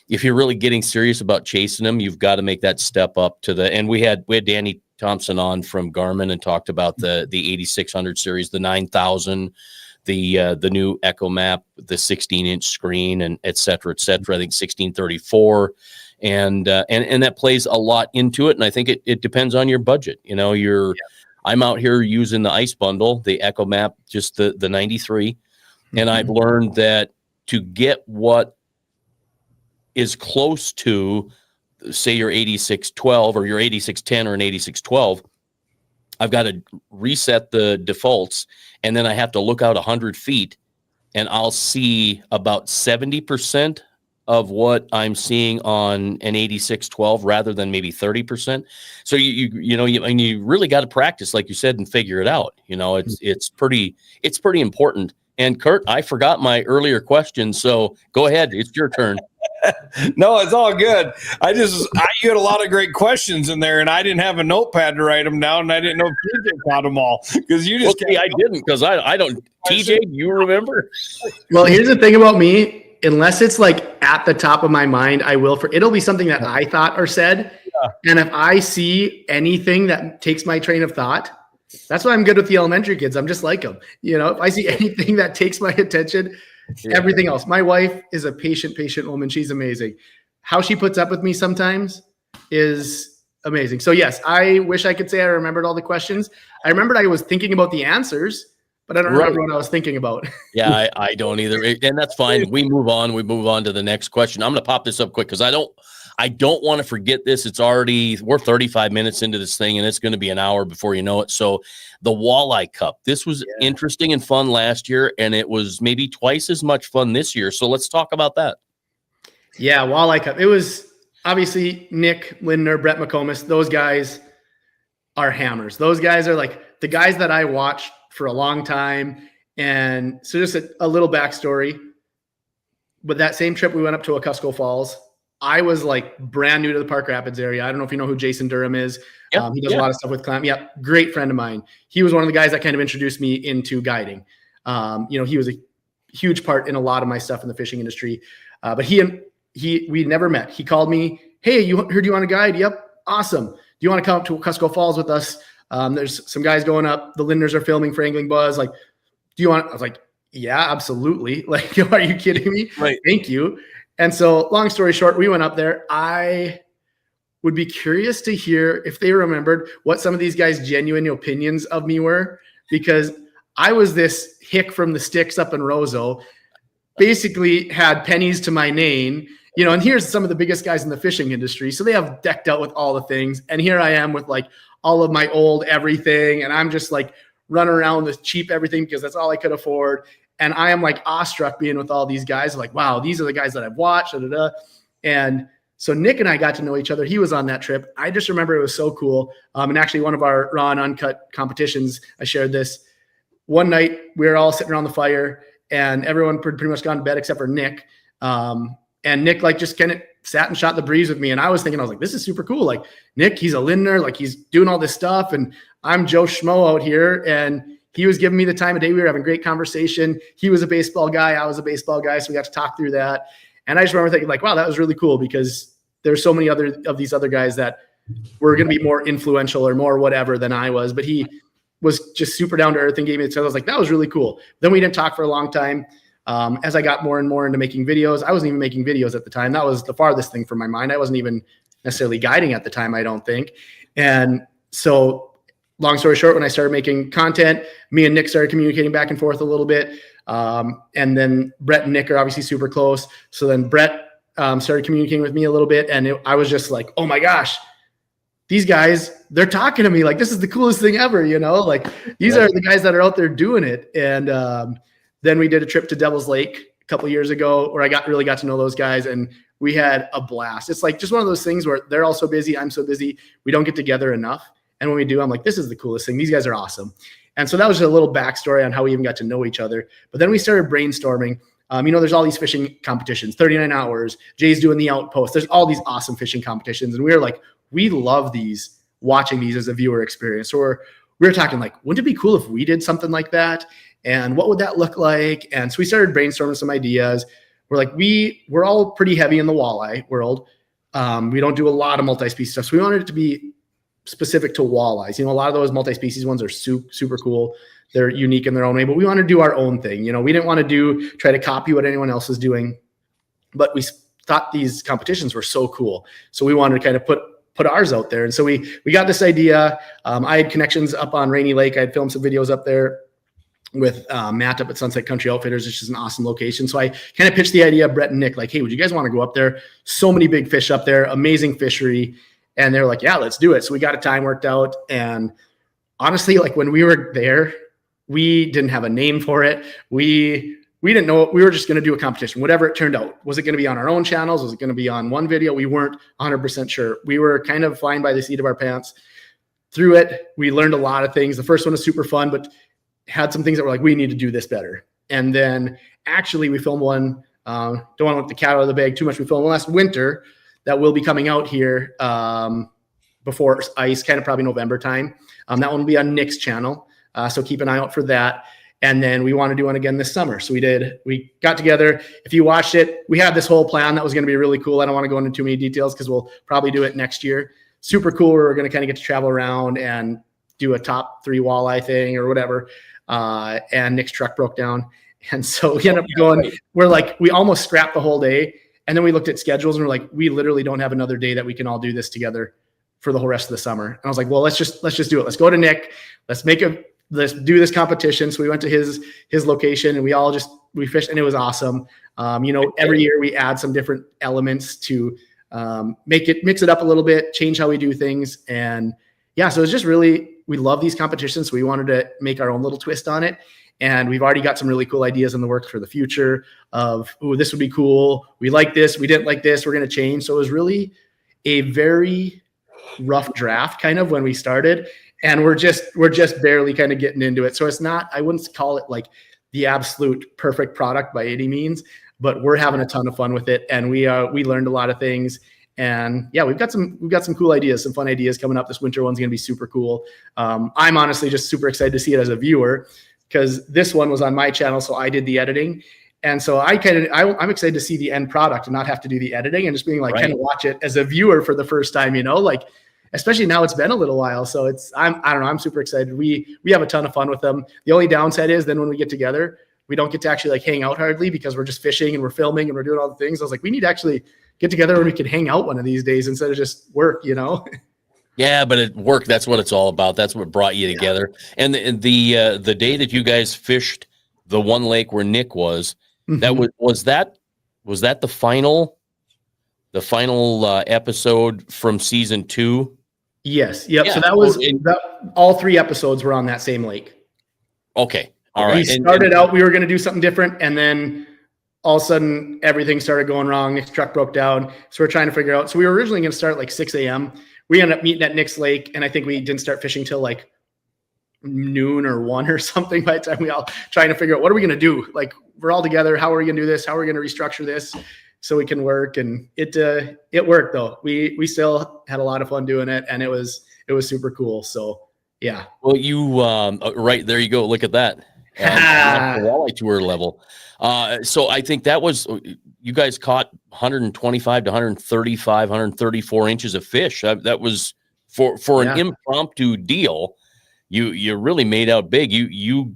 if you're really getting serious about chasing them, you've got to make that step up to and we had Danny Thompson on from Garmin and talked about the 8600 series, the 9000, the new Echo map, the 16-inch screen, and et cetera, et cetera. I think 1634, and that plays a lot into it. And I think it depends on your budget. I'm out here using the Ice Bundle, the Echo map, just the 93, and I've learned that to get what is close to, say, your 8612 or your 8610 or an 8612, I've got to reset the defaults, and then I have to look out 100 feet, and I'll see about 70% of what I'm seeing on an 8612 rather than maybe 30%. So you really got to practice, like you said, and figure it out. It's pretty important. And Kurt, I forgot my earlier question, so go ahead. It's your turn. No, it's all good. You had a lot of great questions in there, and I didn't have a notepad to write them down, and I didn't know if TJ caught them all because you just. Okay, I didn't because I don't. TJ, do you remember? Well, here's the thing about me. Unless it's at the top of my mind, it'll be something that I thought or said. Yeah. And if I see anything that takes my train of thought, that's why I'm good with the elementary kids. I'm just like them. If I see anything that takes my attention, everything else. My wife is a patient woman. She's amazing. How she puts up with me sometimes is amazing. So yes, I wish I could say I remembered all the questions. I remembered I was thinking about the answers, but I don't remember what I was thinking about. Yeah, I don't either. And that's fine. We move on to the next question. I'm going to pop this up quick because I I don't want to forget this. We're 35 minutes into this thing, and it's going to be an hour before you know it. So the Walleye Cup, this was interesting and fun last year, and it was maybe twice as much fun this year. So let's talk about that. Yeah, Walleye Cup. It was obviously Nick Lindner, Brett McComas. Those guys are hammers. Those guys are like the guys that I watched for a long time. And so just a little backstory. With that same trip, we went up to Wekusko Falls. I was like brand new to the Park Rapids area. I don't know if you know who Jason Durham is. Yep, he does a lot of stuff with clam. Yeah, great friend of mine. He was one of the guys that kind of introduced me into guiding. He was a huge part in a lot of my stuff in the fishing industry. But we never met. He called me, hey, heard you want to guide? Yep, awesome. Do you want to come up to Wekusko Falls with us? There's some guys going up. The Lindners are filming for Angling Buzz. Like, do you want? I was like, yeah, absolutely. Like, are you kidding me? Right. Thank you. And so long story short, we went up there. I would be curious to hear if they remembered what some of these guys' genuine opinions of me were, because I was this hick from the sticks up in Roseau, basically had pennies to my name, and here's some of the biggest guys in the fishing industry. So they have decked out with all the things. And here I am with like all of my old everything. And I'm just like running around with cheap everything because that's all I could afford. And I am like awestruck being with all these guys, like, wow, these are the guys that I've watched. And so Nick and I got to know each other. He was on that trip. I just remember it was so cool. And actually one of our raw and uncut competitions, I shared this. One night we were all sitting around the fire and everyone pretty much gone to bed except for Nick. And Nick like just kind of sat and shot the breeze with me. And I was like, this is super cool. Like Nick, he's a Lindner, like he's doing all this stuff. And I'm Joe Schmo out here. And he was giving me the time of day. We were having great conversation. He was a baseball guy. I was a baseball guy. So we got to talk through that. And I just remember thinking like, wow, that was really cool because there's so many other of these other guys that were going to be more influential or more whatever than I was. But he was just super down to earth and gave me the time. I was like, that was really cool. Then we didn't talk for a long time. As I got more and more into making videos, I wasn't even making videos at the time. That was the farthest thing from my mind. I wasn't even necessarily guiding at the time, I don't think. And so long story short, when I started making content, me and Nick started communicating back and forth a little bit. And then Brett and Nick are obviously super close. So then Brett started communicating with me a little bit. And I was just like, oh my gosh, these guys, they're talking to me. Like, this is the coolest thing ever, like these are the guys that are out there doing it. And then we did a trip to Devil's Lake a couple of years ago where I really got to know those guys and we had a blast. It's like just one of those things where they're all so busy. I'm so busy. We don't get together enough. And when we do, I'm like, this is the coolest thing. These guys are awesome. And so that was just a little backstory on how we even got to know each other. But then we started brainstorming. There's all these fishing competitions, 39 hours. Jay's doing the Outpost. There's all these awesome fishing competitions. And we were like, we love these, watching these as a viewer experience. So we were talking like, wouldn't it be cool if we did something like that? And what would that look like? And so we started brainstorming some ideas. We're like, we're all pretty heavy in the walleye world. We don't do a lot of multi-species stuff. So we wanted it to be specific to walleyes. A lot of those multi-species ones are super cool. They're unique in their own way, but we want to do our own thing. We didn't want to try to copy what anyone else is doing, but we thought these competitions were so cool. So we wanted to kind of put ours out there. And so we got this idea. I had connections up on Rainy Lake. I had filmed some videos up there with Matt up at Sunset Country Outfitters, which is an awesome location. So I kind of pitched the idea of Brett and Nick, like, hey, would you guys want to go up there? So many big fish up there, amazing fishery. And they're like, yeah, let's do it. So we got a time worked out. And honestly, like when we were there, we didn't have a name for it. We didn't know. We were just going to do a competition, whatever it turned out. Was it going to be on our own channels? Was it going to be on one video? We weren't 100% sure. We were kind of flying by the seat of our pants. Through it, we learned a lot of things. The first one was super fun, but had some things that were like, we need to do this better. And then actually we filmed one, don't want to let the cat out of the bag too much. We filmed one last winter that will be coming out here before ice, kind of probably November time. That one will be on Nick's channel. So keep an eye out for that. And then we want to do one again this summer. So we got together. If you watched it, we had this whole plan that was going to be really cool. I don't want to go into too many details because we'll probably do it next year. Super cool. We're going to kind of get to travel around and do a top 3 walleye thing or whatever. And Nick's truck broke down. And so we ended up going, we almost scrapped the whole day. And then we looked at schedules and we're like, we literally don't have another day that we can all do this together for the whole rest of the summer. And I was like, well, let's just do it. Let's go to Nick. Let's do this competition. So we went to his location and we fished and it was awesome. Every year we add some different elements to mix it up a little bit, change how we do things. And yeah, so it's just really, we love these competitions. So we wanted to make our own little twist on it. And we've already got some really cool ideas in the works for the future of, oh, this would be cool. We like this. We didn't like this. We're going to change. So it was really a very rough draft kind of when we started. And we're just barely kind of getting into it. So it's not, I wouldn't call it like the absolute perfect product by any means, but we're having a ton of fun with it. And we learned a lot of things. And yeah, we've got some cool ideas, some fun ideas coming up. This winter one's going to be super cool. I'm honestly just super excited to see it as a viewer, because this one was on my channel, so I did the editing. And so I'm excited to see the end product and not have to do the editing and just being like, kind of watch it as a viewer for the first time, like, especially now it's been a little while. So I don't know, I'm super excited. We have a ton of fun with them. The only downside is then when we get together, we don't get to actually like hang out hardly because we're just fishing and we're filming and we're doing all the things. I was like, we need to actually get together when we can hang out one of these days instead of just work, Yeah, but at work, that's what it's all about. That's what brought you together. And the day that you guys fished the one lake where Nick was, that was that the final episode from season 2? Yes. Yep. Yeah. So that was all 3 episodes were on that same lake. Okay. All right. We started out, we were going to do something different, and then all of a sudden everything started going wrong. Nick's truck broke down. So we're trying to figure out. So we were originally going to start like 6 a.m. We ended up meeting at Nick's lake, and I think we didn't start fishing till like noon or 1 or something by the time we all trying to figure out what are we going to do? Like, we're all together. How are we going to do this? How are we going to restructure this so we can work? And it worked though. We still had a lot of fun doing it, and it was super cool. So yeah. Well, you right there you go. Look at that. The walleye tour level. So I think that was, you guys caught 125 to 135, 134 inches of fish. That was for an impromptu deal. You really made out big. You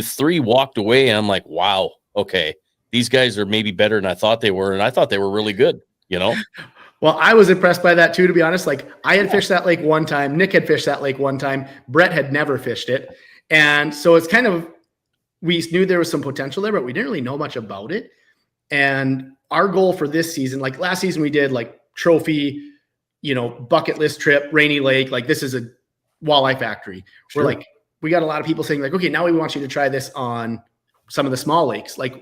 3 walked away, and I'm like, wow, okay, these guys are maybe better than I thought they were, and I thought they were really good. Well, I was impressed by that too, to be honest. Like, I had fished that lake one time. Nick had fished that lake one time. Brett had never fished it, and so it's kind of, we knew there was some potential there, but we didn't really know much about it. And our goal for this season, like last season, we did like trophy, bucket list trip, Rainy Lake. Like, this is a walleye factory. Sure. We're like, we got a lot of people saying like, okay, now we want you to try this on some of the small lakes. Like,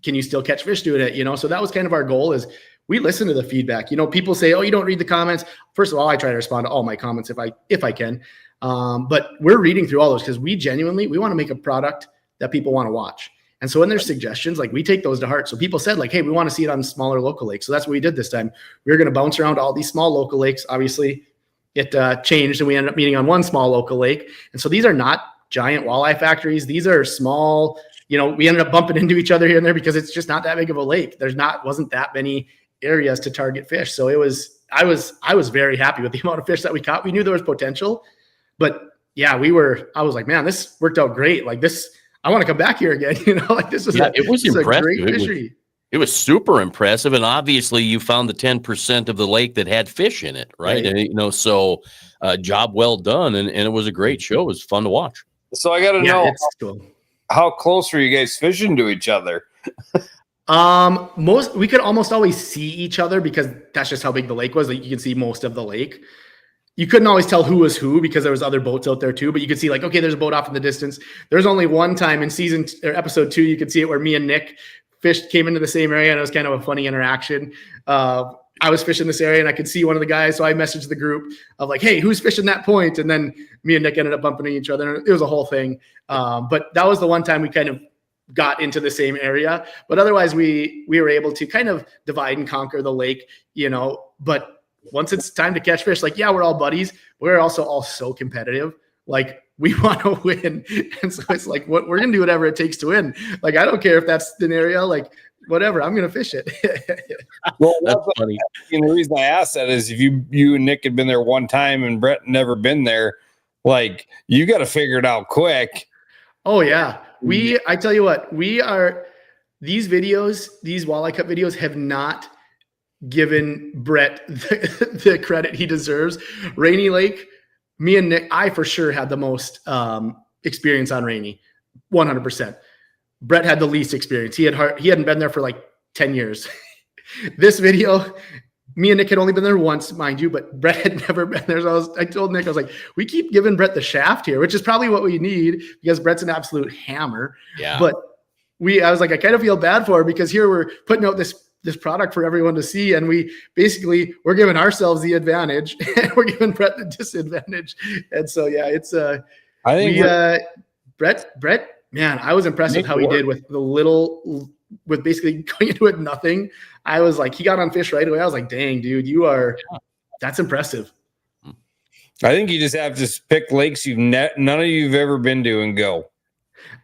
can you still catch fish doing it? So that was kind of our goal, is we listen to the feedback. People say, oh, you don't read the comments. First of all, I try to respond to all my comments if I can. But we're reading through all those because we want to make a product that people want to watch. And so when there's suggestions, like, we take those to heart. So people said like, hey, we want to see it on smaller local lakes. So that's what we did this time. We were going to bounce around all these small local lakes. Obviously it changed, and we ended up meeting on one small local lake. And so these are not giant walleye factories. These are small, we ended up bumping into each other here and there because it's just not that big of a lake. Wasn't that many areas to target fish. So I was very happy with the amount of fish that we caught. We knew there was potential, but yeah, I was like, man, this worked out great. Like, this, I want to come back here again. Like, this was it was impressive. A great fishery. It was super impressive. And obviously you found the 10% of the lake that had fish in it. Right. And, so job well done. And it was a great show. It was fun to watch. So I got to know, how close were you guys fishing to each other? We could almost always see each other because that's just how big the lake was. Like, you can see most of the lake. You couldn't always tell who was who because there was other boats out there too, but you could see like, okay, there's a boat off in the distance. There's only one time in episode 2, you could see it where me and Nick came into the same area, and it was kind of a funny interaction. I was fishing this area and I could see one of the guys. So I messaged the group of like, hey, who's fishing that point? And then me and Nick ended up bumping into each other. It was a whole thing. But that was the one time we kind of got into the same area, but otherwise we were able to kind of divide and conquer the lake, but once it's time to catch fish, like, yeah, we're all buddies, but we're also all so competitive. Like, we want to win. And so it's like, we're going to do whatever it takes to win. Like, I don't care if that's an area, like, whatever, I'm going to fish it. Well, that's funny. The reason I asked that is if you and Nick had been there one time and Brett never been there, like, you got to figure it out quick. Oh yeah. I tell you what, these Walleye Cup videos have not given Brett the credit he deserves. Rainy Lake, me and Nick, I for sure had the most experience on Rainy, 100%. Brett had the least experience. He hadn't been there for like 10 years. This video, me and Nick had only been there once, mind you, but Brett had never been there. So I told Nick, I was like, we keep giving Brett the shaft here, which is probably what we need because Brett's an absolute hammer. Yeah. But I was like, I kind of feel bad for her because here we're putting out this product for everyone to see. And we're giving ourselves the advantage and we're giving Brett the disadvantage. And so, yeah, it's, I think Brett, man, I was impressed with how he did with with basically going into it nothing. I was like, he got on fish right away. I was like, dang, dude, that's impressive. I think you just have to pick lakes none of you've ever been to and go.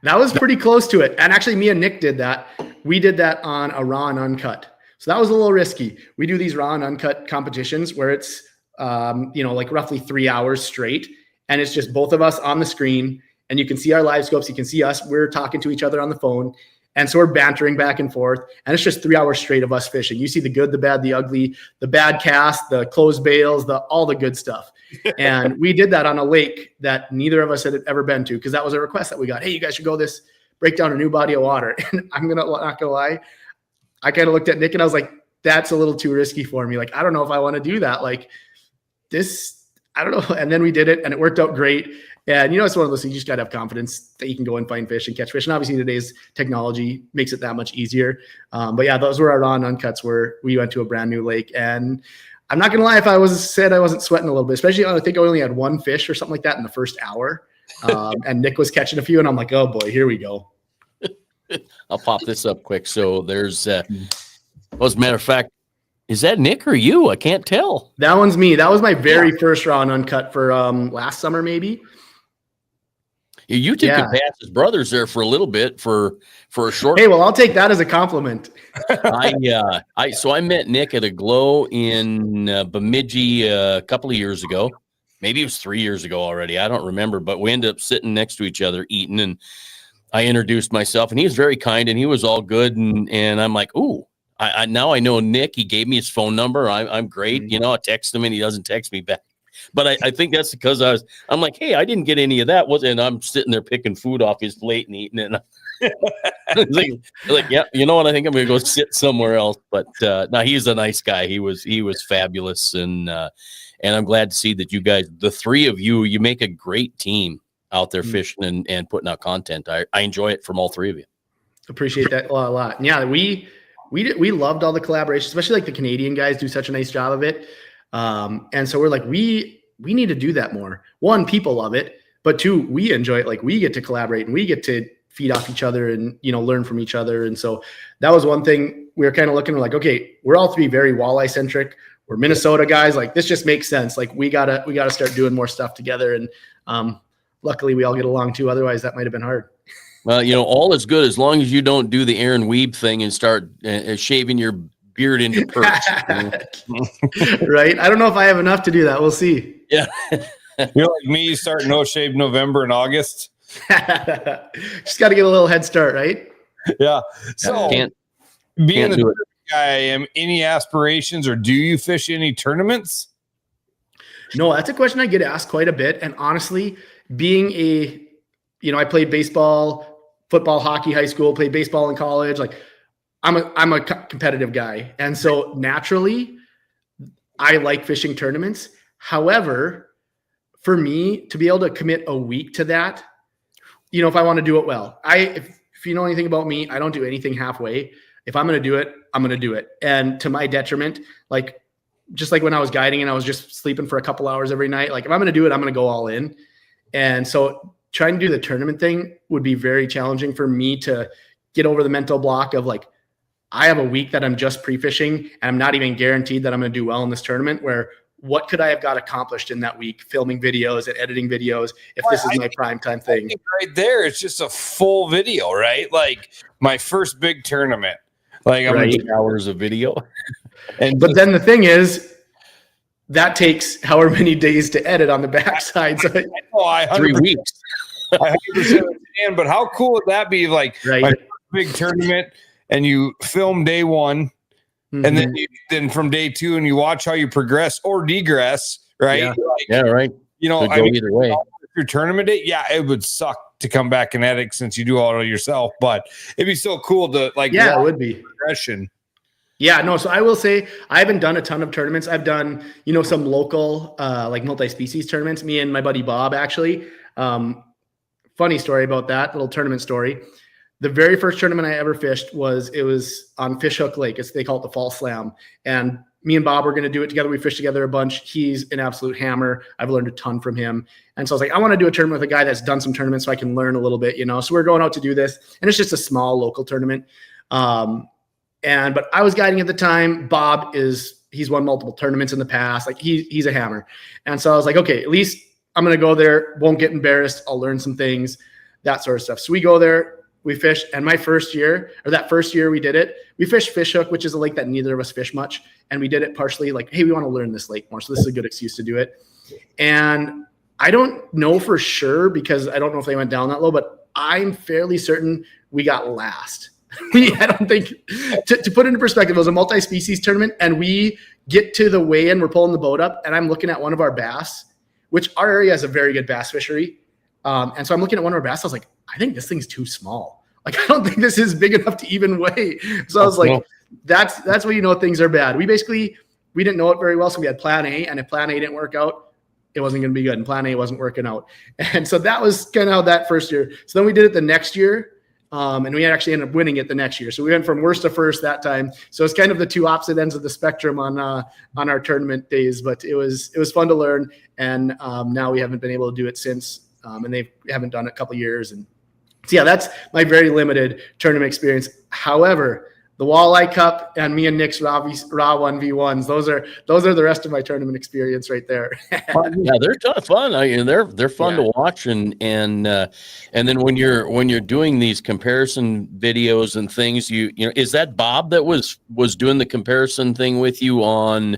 That was pretty close to it. And actually me and Nick did that. We did that on a raw and uncut. So that was a little risky. We do these raw and uncut competitions where it's, like roughly 3 hours straight. And it's just both of us on the screen and you can see our live scopes. You can see us. We're talking to each other on the phone. And so we're bantering back and forth. And it's just 3 hours straight of us fishing. You see the good, the bad, the ugly, the bad cast, the closed bails, all the good stuff. And we did that on a lake that neither of us had ever been to because that was a request that we got. Hey, you guys should go break down a new body of water. And I'm not gonna lie, I kind of looked at Nick and I was like, that's a little too risky for me. Like, I don't know if I want to do that. Like this, I don't know. And then we did it and it worked out great. And, it's one of those things, you just got to have confidence that you can go and find fish and catch fish. And obviously today's technology makes it that much easier. But yeah, those were our raw and uncuts where we went to a brand new lake. And I'm not going to lie, if I wasn't sweating a little bit, especially I think I only had one fish or something like that in the first hour. And Nick was catching a few and I'm like, oh boy, here we go. I'll pop this up quick. So there's, as a matter of fact, is that Nick or you? I can't tell. That one's me. That was my very first raw and uncut for last summer, maybe. You two could pass as brothers there for a little bit for a short. Hey, well, I'll take that as a compliment. So I met Nick at a glow in Bemidji a couple of years ago. Maybe it was 3 years ago already. I don't remember, but we ended up sitting next to each other eating, and I introduced myself, and he was very kind, and he was all good, and I'm like, ooh, I now I know Nick. He gave me his phone number. I'm great. I text him, and he doesn't text me back. But I think that's because I'm like, hey, I didn't get any of that. And I'm sitting there picking food off his plate and eating it. And like, yeah, you know what? I think I'm going to go sit somewhere else. But no, he's a nice guy. He was fabulous. And I'm glad to see that you guys, the three of you make a great team out there fishing and putting out content. I enjoy it from all three of you. Appreciate that a lot. And yeah, we loved all the collaboration, especially like the Canadian guys do such a nice job of it. And so we're like, we need to do that more. One, people love it, but two, we enjoy it. Like we get to collaborate and we get to feed off each other and, learn from each other. And so that was one thing we were kind of looking at, like, okay, we're all three very walleye centric. We're Minnesota guys. Like this just makes sense. Like we gotta start doing more stuff together. And, luckily we all get along too. Otherwise that might've been hard. Well, all is good as long as you don't do the Aaron Weeb thing and start shaving your beard into perks. Right. I don't know if I have enough to do that. We'll see. Yeah. You're like me, you start no shave November and August. Just got to get a little head start, right? Yeah. So being the guy, any aspirations or do you fish any tournaments? No, that's a question I get asked quite a bit. And honestly, being I played baseball, football, hockey, high school, played baseball in college. Like I'm a competitive guy. And so naturally I like fishing tournaments. However, for me to be able to commit a week to that, if I want to do it well, if you know anything about me, I don't do anything halfway. If I'm going to do it, I'm going to do it. And to my detriment, just like when I was guiding and I was just sleeping for a couple hours every night, like if I'm going to do it, I'm going to go all in. And so trying to do the tournament thing would be very challenging for me to get over the mental block of like, I have a week that I'm just pre-fishing and I'm not even guaranteed that I'm going to do well in this tournament, where what could I have got accomplished in that week, filming videos and editing videos, if this is my prime time thing. Right there, it's just a full video, right? Like my first big tournament, like I'm 8 hours of video. But then the thing is, that takes however many days to edit on the backside. So 3 weeks. I 100% understand, but how cool would that be? Like my first big tournament, and you film day one, and then from day two, and you watch how you progress or degress, right? Yeah, right. Either way. Your tournament day, it would suck to come back and edit since you do all of it yourself, but it'd be so cool to it would be progression. Yeah, no. So I will say I haven't done a ton of tournaments. I've done, some local like multi-species tournaments. Me and my buddy Bob actually. Funny story about that little tournament story. The very first tournament I ever fished was on Fishhook Lake. They call it the Fall Slam, and me and Bob were going to do it together. We fished together a bunch. He's an absolute hammer. I've learned a ton from him. And so I was like, I want to do a tournament with a guy that's done some tournaments so I can learn a little bit, So we're going out to do this. And it's just a small local tournament. But I was guiding at the time. Bob he's won multiple tournaments in the past. Like he's a hammer. And so I was like, okay, at least I'm going to go there. Won't get embarrassed. I'll learn some things, that sort of stuff. So we go there. We fished, and that first year we did it, we fished Fishhook, which is a lake that neither of us fish much. And we did it partially like, hey, we want to learn this lake more. So this is a good excuse to do it. And I don't know for sure because I don't know if they went down that low, but I'm fairly certain we got last. I don't think, to put it into perspective, it was a multi-species tournament, and we get to the weigh-in, we're pulling the boat up, and I'm looking at one of our bass, which our area has a very good bass fishery. And so I'm looking at one of our bass, I was like, I think this thing's too small. Like, I don't think this is big enough to even weigh. So I was like, that's where things are bad. We didn't know it very well. So we had plan A, and if plan A didn't work out, it wasn't going to be good. And plan A wasn't working out. And so that was kind of how that first year. So then we did it the next year. And we actually ended up winning it the next year. So we went from worst to first that time. So it's kind of the two opposite ends of the spectrum on our tournament days, but it was fun to learn. And now we haven't been able to do it since. And they haven't done it a couple of years. And so, yeah, that's my very limited tournament experience. However, the Walleye Cup and me and Nick's raw 1v1s, those are the rest of my tournament experience right there. Yeah, they're a ton of fun. They're fun to watch, and then when you're doing these comparison videos and things, you know, is that Bob that was doing the comparison thing with you on?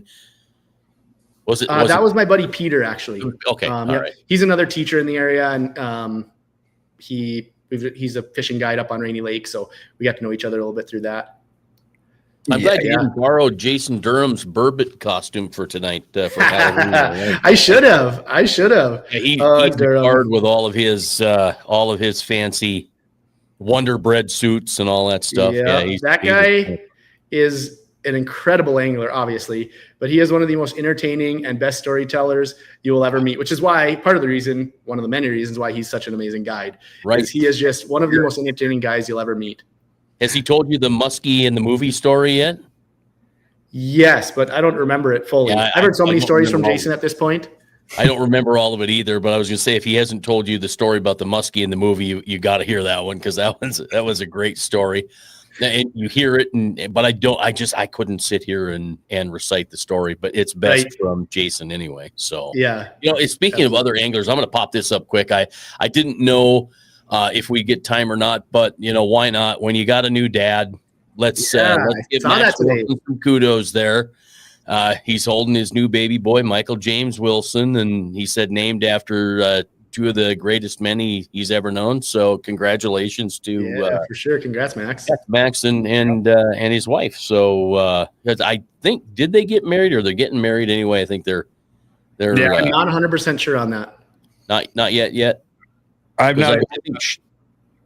That was my buddy Peter, actually. Okay, all right. He's another teacher in the area, and he's a fishing guide up on Rainy Lake, so we got to know each other a little bit through that. I'm glad you didn't borrow Jason Durham's Burbot costume for tonight for Halloween. Right? I should have. Yeah, he's hard with all of his fancy Wonder Bread suits and all that stuff. Yeah, that guy is an incredible angler, obviously, but he is one of the most entertaining and best storytellers you will ever meet, which is why one of the many reasons why he's such an amazing guide. Right. He is just one of the most entertaining guys you'll ever meet. Has he told you the muskie in the movie story yet? Yes, but I don't remember it fully. Yeah, I've heard so many stories from Jason at this point. I don't remember all of it either, but I was going to say, if he hasn't told you the story about the muskie in the movie, you got to hear that one, because that was a great story. And you hear it, but I couldn't sit here and recite the story, but it's best from Jason anyway. So yeah, speaking of other anglers, I'm going to pop this up quick. I didn't know if we get time or not, but why not? When you got a new dad, let's give Max some kudos there. He's holding his new baby boy, Michael James Wilson, and he said named after two of the greatest men he's ever known. So congratulations to for sure. Congrats, Max. Max and his wife. So I think, did they get married, or they're getting married anyway? I think they're I'm not 100% sure on that. Not yet. I think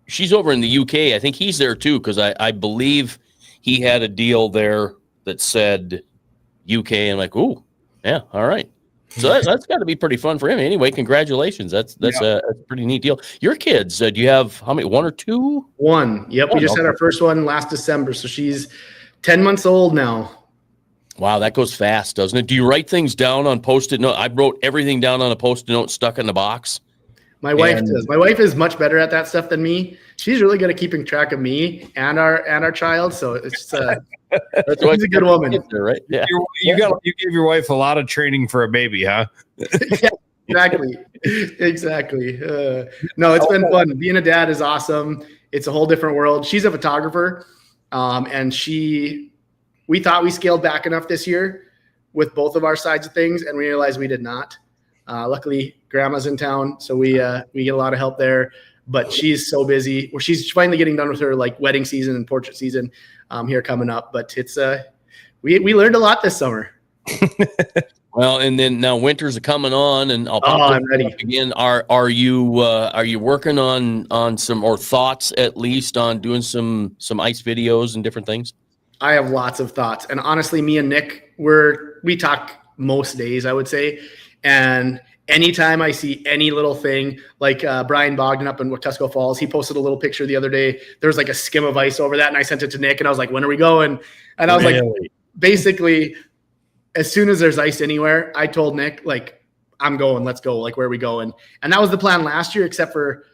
she's over in the UK. I think he's there too, because I believe he had a deal there that said UK, and like, ooh, yeah, all right. So that's got to be pretty fun for him. Anyway, congratulations. That's a pretty neat deal. Your kids, do you have how many? One or two? One. Yep. We just had our first one last December, so she's 10 months old now. Wow, that goes fast, doesn't it? Do you write things down on Post-it note? I wrote everything down on a Post-it note stuck in the box. My wife does. My wife is much better at that stuff than me. She's really good at keeping track of me and our child. So it's she's a good woman, right? Yeah. You gave your wife a lot of training for a baby, huh? Yeah, exactly. No, it's been fun. Being a dad is awesome. It's a whole different world. She's a photographer, and we thought we scaled back enough this year with both of our sides of things, and we realized we did not. Luckily, grandma's in town, so we get a lot of help there. But she's so busy. She's finally getting done with her wedding season and portrait season here coming up. But it's we learned a lot this summer. Well, and then now winters are coming on, and I'm ready again. Are you working on some, or thoughts at least on doing some ice videos and different things? I have lots of thoughts. And honestly, me and Nick, we talk most days, I would say. And anytime I see any little thing, like Brian Bogdan up in Watusko Falls, he posted a little picture the other day. There was like a skim of ice over that, and I sent it to Nick, and I was like, when are we going? And I was like, basically, as soon as there's ice anywhere, I told Nick, like, I'm going, let's go. Like, where are we going? And that was the plan last year, except for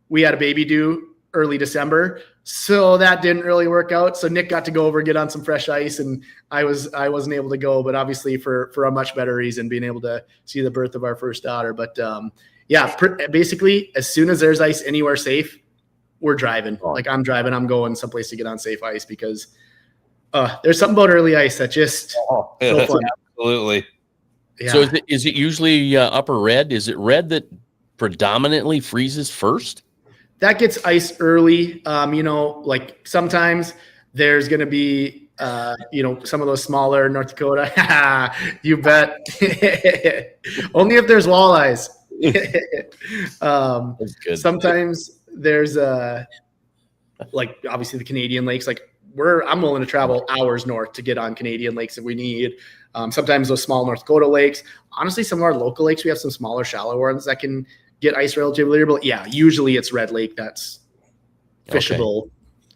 we had a baby due early December. So that didn't really work out. So Nick got to go over, get on some fresh ice, and I wasn't able to go, but obviously for a much better reason, being able to see the birth of our first daughter. But basically, as soon as there's ice anywhere safe, we're driving. Like, I'm driving, I'm going someplace to get on safe ice, because there's something about early ice that just so fun. Absolutely. Yeah. So is it usually upper red? Is it red that predominantly freezes first? That gets ice early. Like sometimes there's going to be, some of those smaller North Dakota. You bet. Only if there's walleyes. That's good. Sometimes there's like obviously the Canadian lakes. Like I'm willing to travel hours north to get on Canadian lakes if we need. Sometimes those small North Dakota lakes. Honestly, some of our local lakes, we have some smaller, shallow ones that can get ice relatively early. But yeah, usually it's Red Lake that's fishable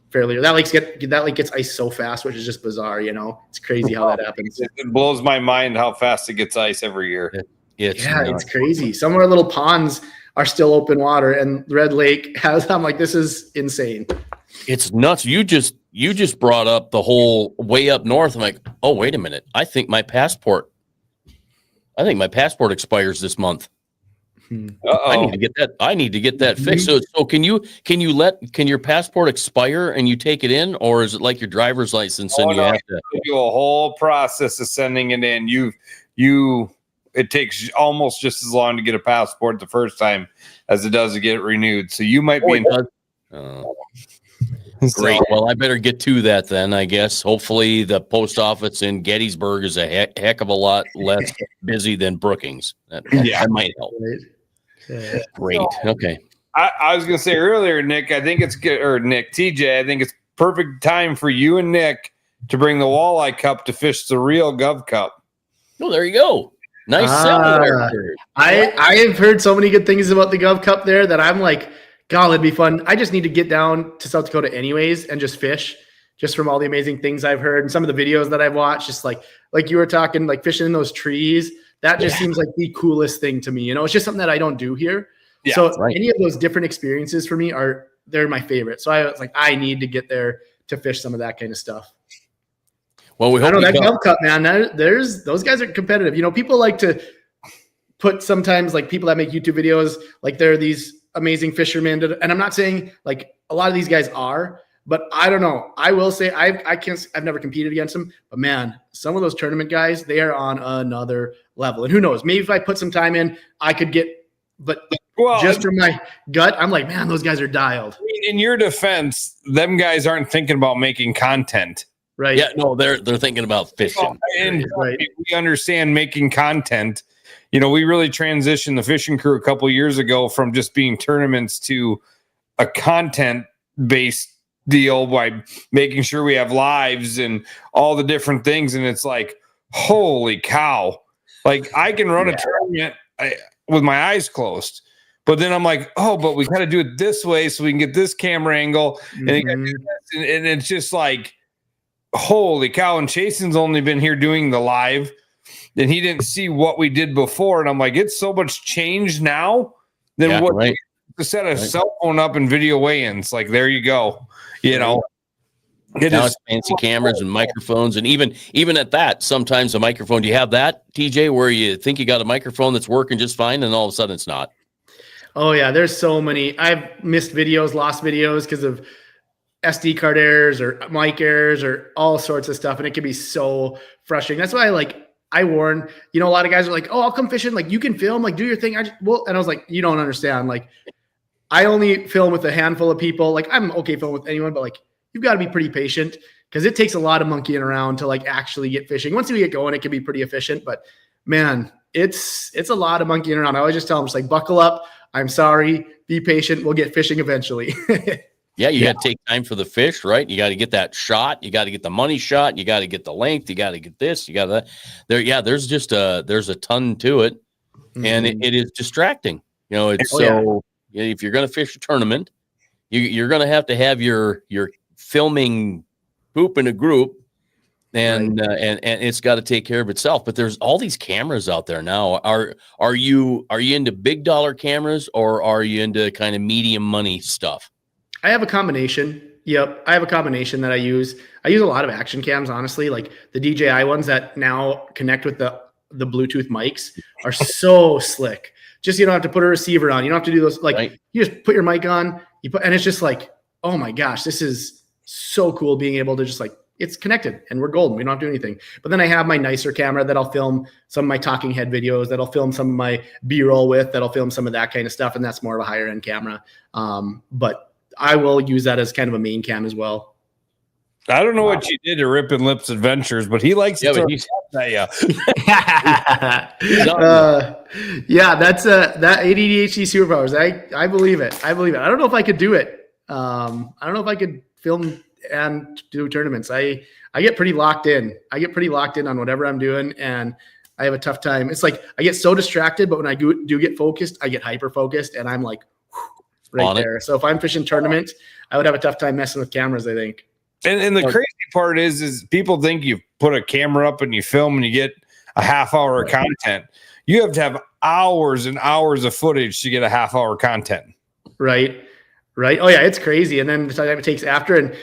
fairly. That lake gets ice so fast, which is just bizarre. It's crazy how that happens. It blows my mind how fast it gets ice every year. It's crazy. Some of our little ponds are still open water, and Red Lake has. I'm like, this is insane. It's nuts. You just brought up the whole way up north. I'm like, oh, wait a minute. I think my passport expires this month. I need to get that fixed. So can your passport expire and you take it in, or is it like your driver's license and you have to do a whole process of sending it in? It takes almost just as long to get a passport the first time as it does to get it renewed. So you might be great. Well, I better get to that then, I guess. Hopefully the post office in Gettysburg is a heck of a lot less busy than Brookings. That might help. Great. Okay. I was going to say earlier, Nick, I think it's good, or Nick, TJ, I think it's perfect time for you and Nick to bring the Walleye Cup to fish the real Gov Cup. Oh, there you go. Nice sell there. I have heard so many good things about the Gov Cup there that I'm like, God, it'd be fun. I just need to get down to South Dakota anyways and just fish, just from all the amazing things I've heard and some of the videos that I've watched, just like you were talking, like fishing in those trees. That just seems like the coolest thing to me. It's just something that I don't do here. Yeah, so any of those different experiences for me they're my favorite. So I was like, I need to get there to fish some of that kind of stuff. Well, we hope that Gov Cup, man. Those guys are competitive. People like to put sometimes like people that make YouTube videos, like they're these amazing fishermen. And I'm not saying like a lot of these guys are, but I don't know. I will say I've never competed against them, but man, some of those tournament guys, they are on another level. And who knows? Maybe if I put some time in, I could get. But just from my gut, I'm like, man, those guys are dialed. In your defense, them guys aren't thinking about making content. Right. Yeah, no, they're thinking about fishing. And we understand making content. We really transitioned the fishing crew a couple years ago from just being tournaments to a content-based deal by making sure we have lives and all the different things. And it's like, holy cow. Like, I can run a tournament with my eyes closed. But then I'm like, oh, but we got to do it this way so we can get this camera angle. And it's just like, holy cow. And Chasen's only been here doing the live, and he didn't see what we did before. And I'm like, it's so much change now than to set a cell phone up and video weigh-ins. Like, there you go. Now it's fancy cameras and microphones. And even at that, sometimes a microphone, do you have that, TJ, where you think you got a microphone that's working just fine and all of a sudden it's not? Oh yeah. There's so many. I've missed videos, lost videos because of SD card errors or mic errors or all sorts of stuff. And it can be so frustrating. That's why I warn, a lot of guys are like, oh, I'll come fishing. Like, you can film, like, do your thing. And I was like, you don't understand. Like, I only film with a handful of people. Like, I'm okay filming with anyone, but like, you've got to be pretty patient because it takes a lot of monkeying around to like actually get fishing. Once you get going, it can be pretty efficient, but man, it's a lot of monkeying around. I always just tell them, just like, buckle up. I'm sorry. Be patient. We'll get fishing eventually. Yeah, you got to take time for the fish, right? You got to get that shot. You got to get the money shot. You got to get the length. You got to get this. You got that. There, yeah. There's a ton to it, and it is distracting. You know, it's if you're going to fish a tournament, you're going to have your filming poop in a group, and it's got to take care of itself. But there's all these cameras out there now. Are you into big dollar cameras, or are you into kind of medium money stuff? I have a combination. Yep. I have a combination that I use. I use a lot of action cams, honestly, like the DJI ones that now connect with the Bluetooth mics are so slick. Just, you don't have to put a receiver on. You don't have to do those. Like you just put your mic on, and it's just like, oh my gosh, this is so cool being able to just like, it's connected and we're golden. We don't have to do anything. But then I have my nicer camera that I'll film some of my talking head videos, that I'll film some of my B-roll with, that I'll film some of that kind of stuff. And that's more of a higher end camera. But I will use that as kind of a main cam as well. I don't know what you did to Rip and Lips Adventures, but he likes to at you. That's that ADHD superpowers. I believe it. I don't know if I could do it. I don't know if I could film and do tournaments. I get pretty locked in. I get pretty locked in on whatever I'm doing, and I have a tough time. It's like I get so distracted, but when I do get focused, I get hyper focused, and I'm like right there. So if I'm fishing tournament, I would have a tough time messing with cameras, I think. And the crazy part is people think you put a camera up and you film and you get a half hour of content. You have to have hours and hours of footage to get a half hour content. Right. Oh yeah, it's crazy. And then the time it takes after, and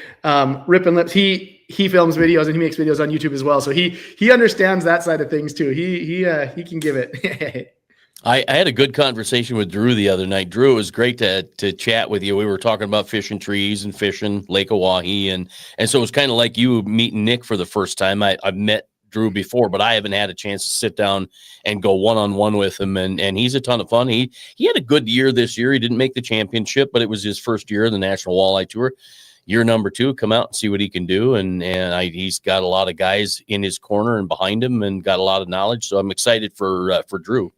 Rip and Lips, he films videos and he makes videos on YouTube as well. So he understands that side of things too. He can give it. I had a good conversation with Drew the other night. Drew, it was great to chat with you. We were talking about fishing trees and fishing Lake Oahe. And so it was kind of like you meeting Nick for the first time. I've met Drew before, but I haven't had a chance to sit down and go one-on-one with him. And he's a ton of fun. He had a good year this year. He didn't make the championship, but it was his first year of the National Walleye Tour. Year number 2, come out and see what he can do. And he's got a lot of guys in his corner and behind him and got a lot of knowledge. So I'm excited for Drew.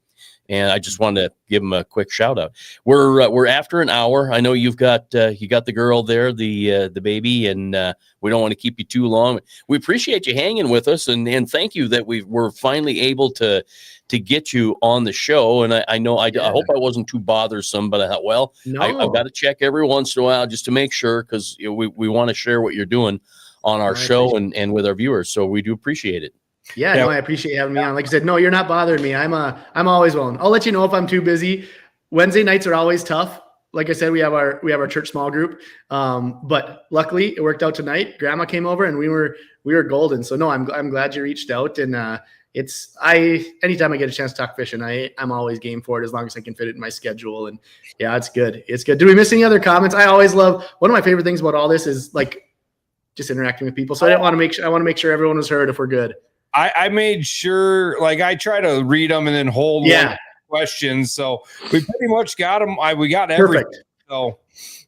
And I just wanted to give him a quick shout out. We're after an hour. I know you got the girl there, the baby, and we don't want to keep you too long. We appreciate you hanging with us, and thank you that we're finally able to get you on the show. And I know I hope I wasn't too bothersome, but I thought, well, no. I've got to check every once in a while just to make sure, because we want to share what you're doing on our show and with our viewers. So we do appreciate it. Yeah, no, I appreciate you having me on. Like I said, no, you're not bothering me. I'm always willing. I'll let you know if I'm too busy. Wednesday nights are always tough. Like I said, we have our church small group. But luckily it worked out tonight. Grandma came over and we were golden. So no, I'm glad you reached out. And anytime I get a chance to talk fishing, I'm always game for it, as long as I can fit it in my schedule. And yeah, it's good. It's good. Do we miss any other comments? I always love, one of my favorite things about all this is like just interacting with people. So I want to make sure everyone was heard if we're good. I made sure, like, I try to read them and then hold questions. So we pretty much got them. We got everything. Perfect. So,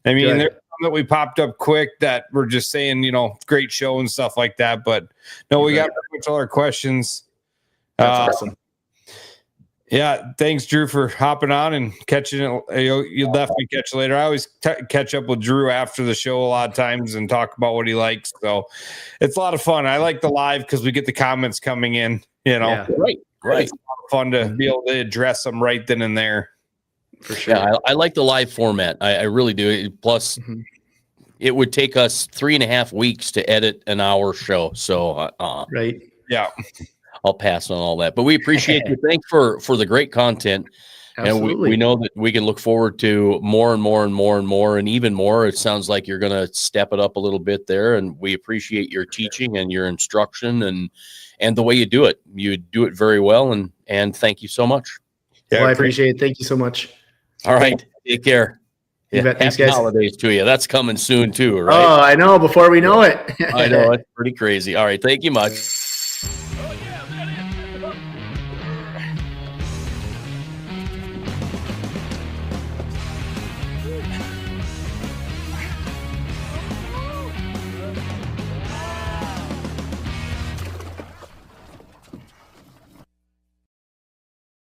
I mean, there's some that we popped up quick that we're just saying, great show and stuff like that. But no, we got pretty much all our questions. That's awesome. Yeah, thanks, Drew, for hopping on and catching it. You definitely catch later. I always catch up with Drew after the show a lot of times and talk about what he likes. So it's a lot of fun. I like the live because we get the comments coming in. Right. It's a lot of fun to be able to address them right then and there. For sure. Yeah, I like the live format. I really do. Plus, it would take us 3.5 weeks to edit an hour show. So, right. Yeah. I'll pass on all that, but we appreciate you. Thanks for the great content. Absolutely. And we know that we can look forward to more and more and more and more and even more. It sounds like you're going to step it up a little bit there, and we appreciate your teaching and your instruction and the way you do it. You do it very well, and thank you so much. Yeah, well, I appreciate it. Thank you so much. All right. Take care. Thanks, guys. Holidays to you. That's coming soon too, right? Oh, I know. Before we know it. I know. It's pretty crazy. All right. Thank you much.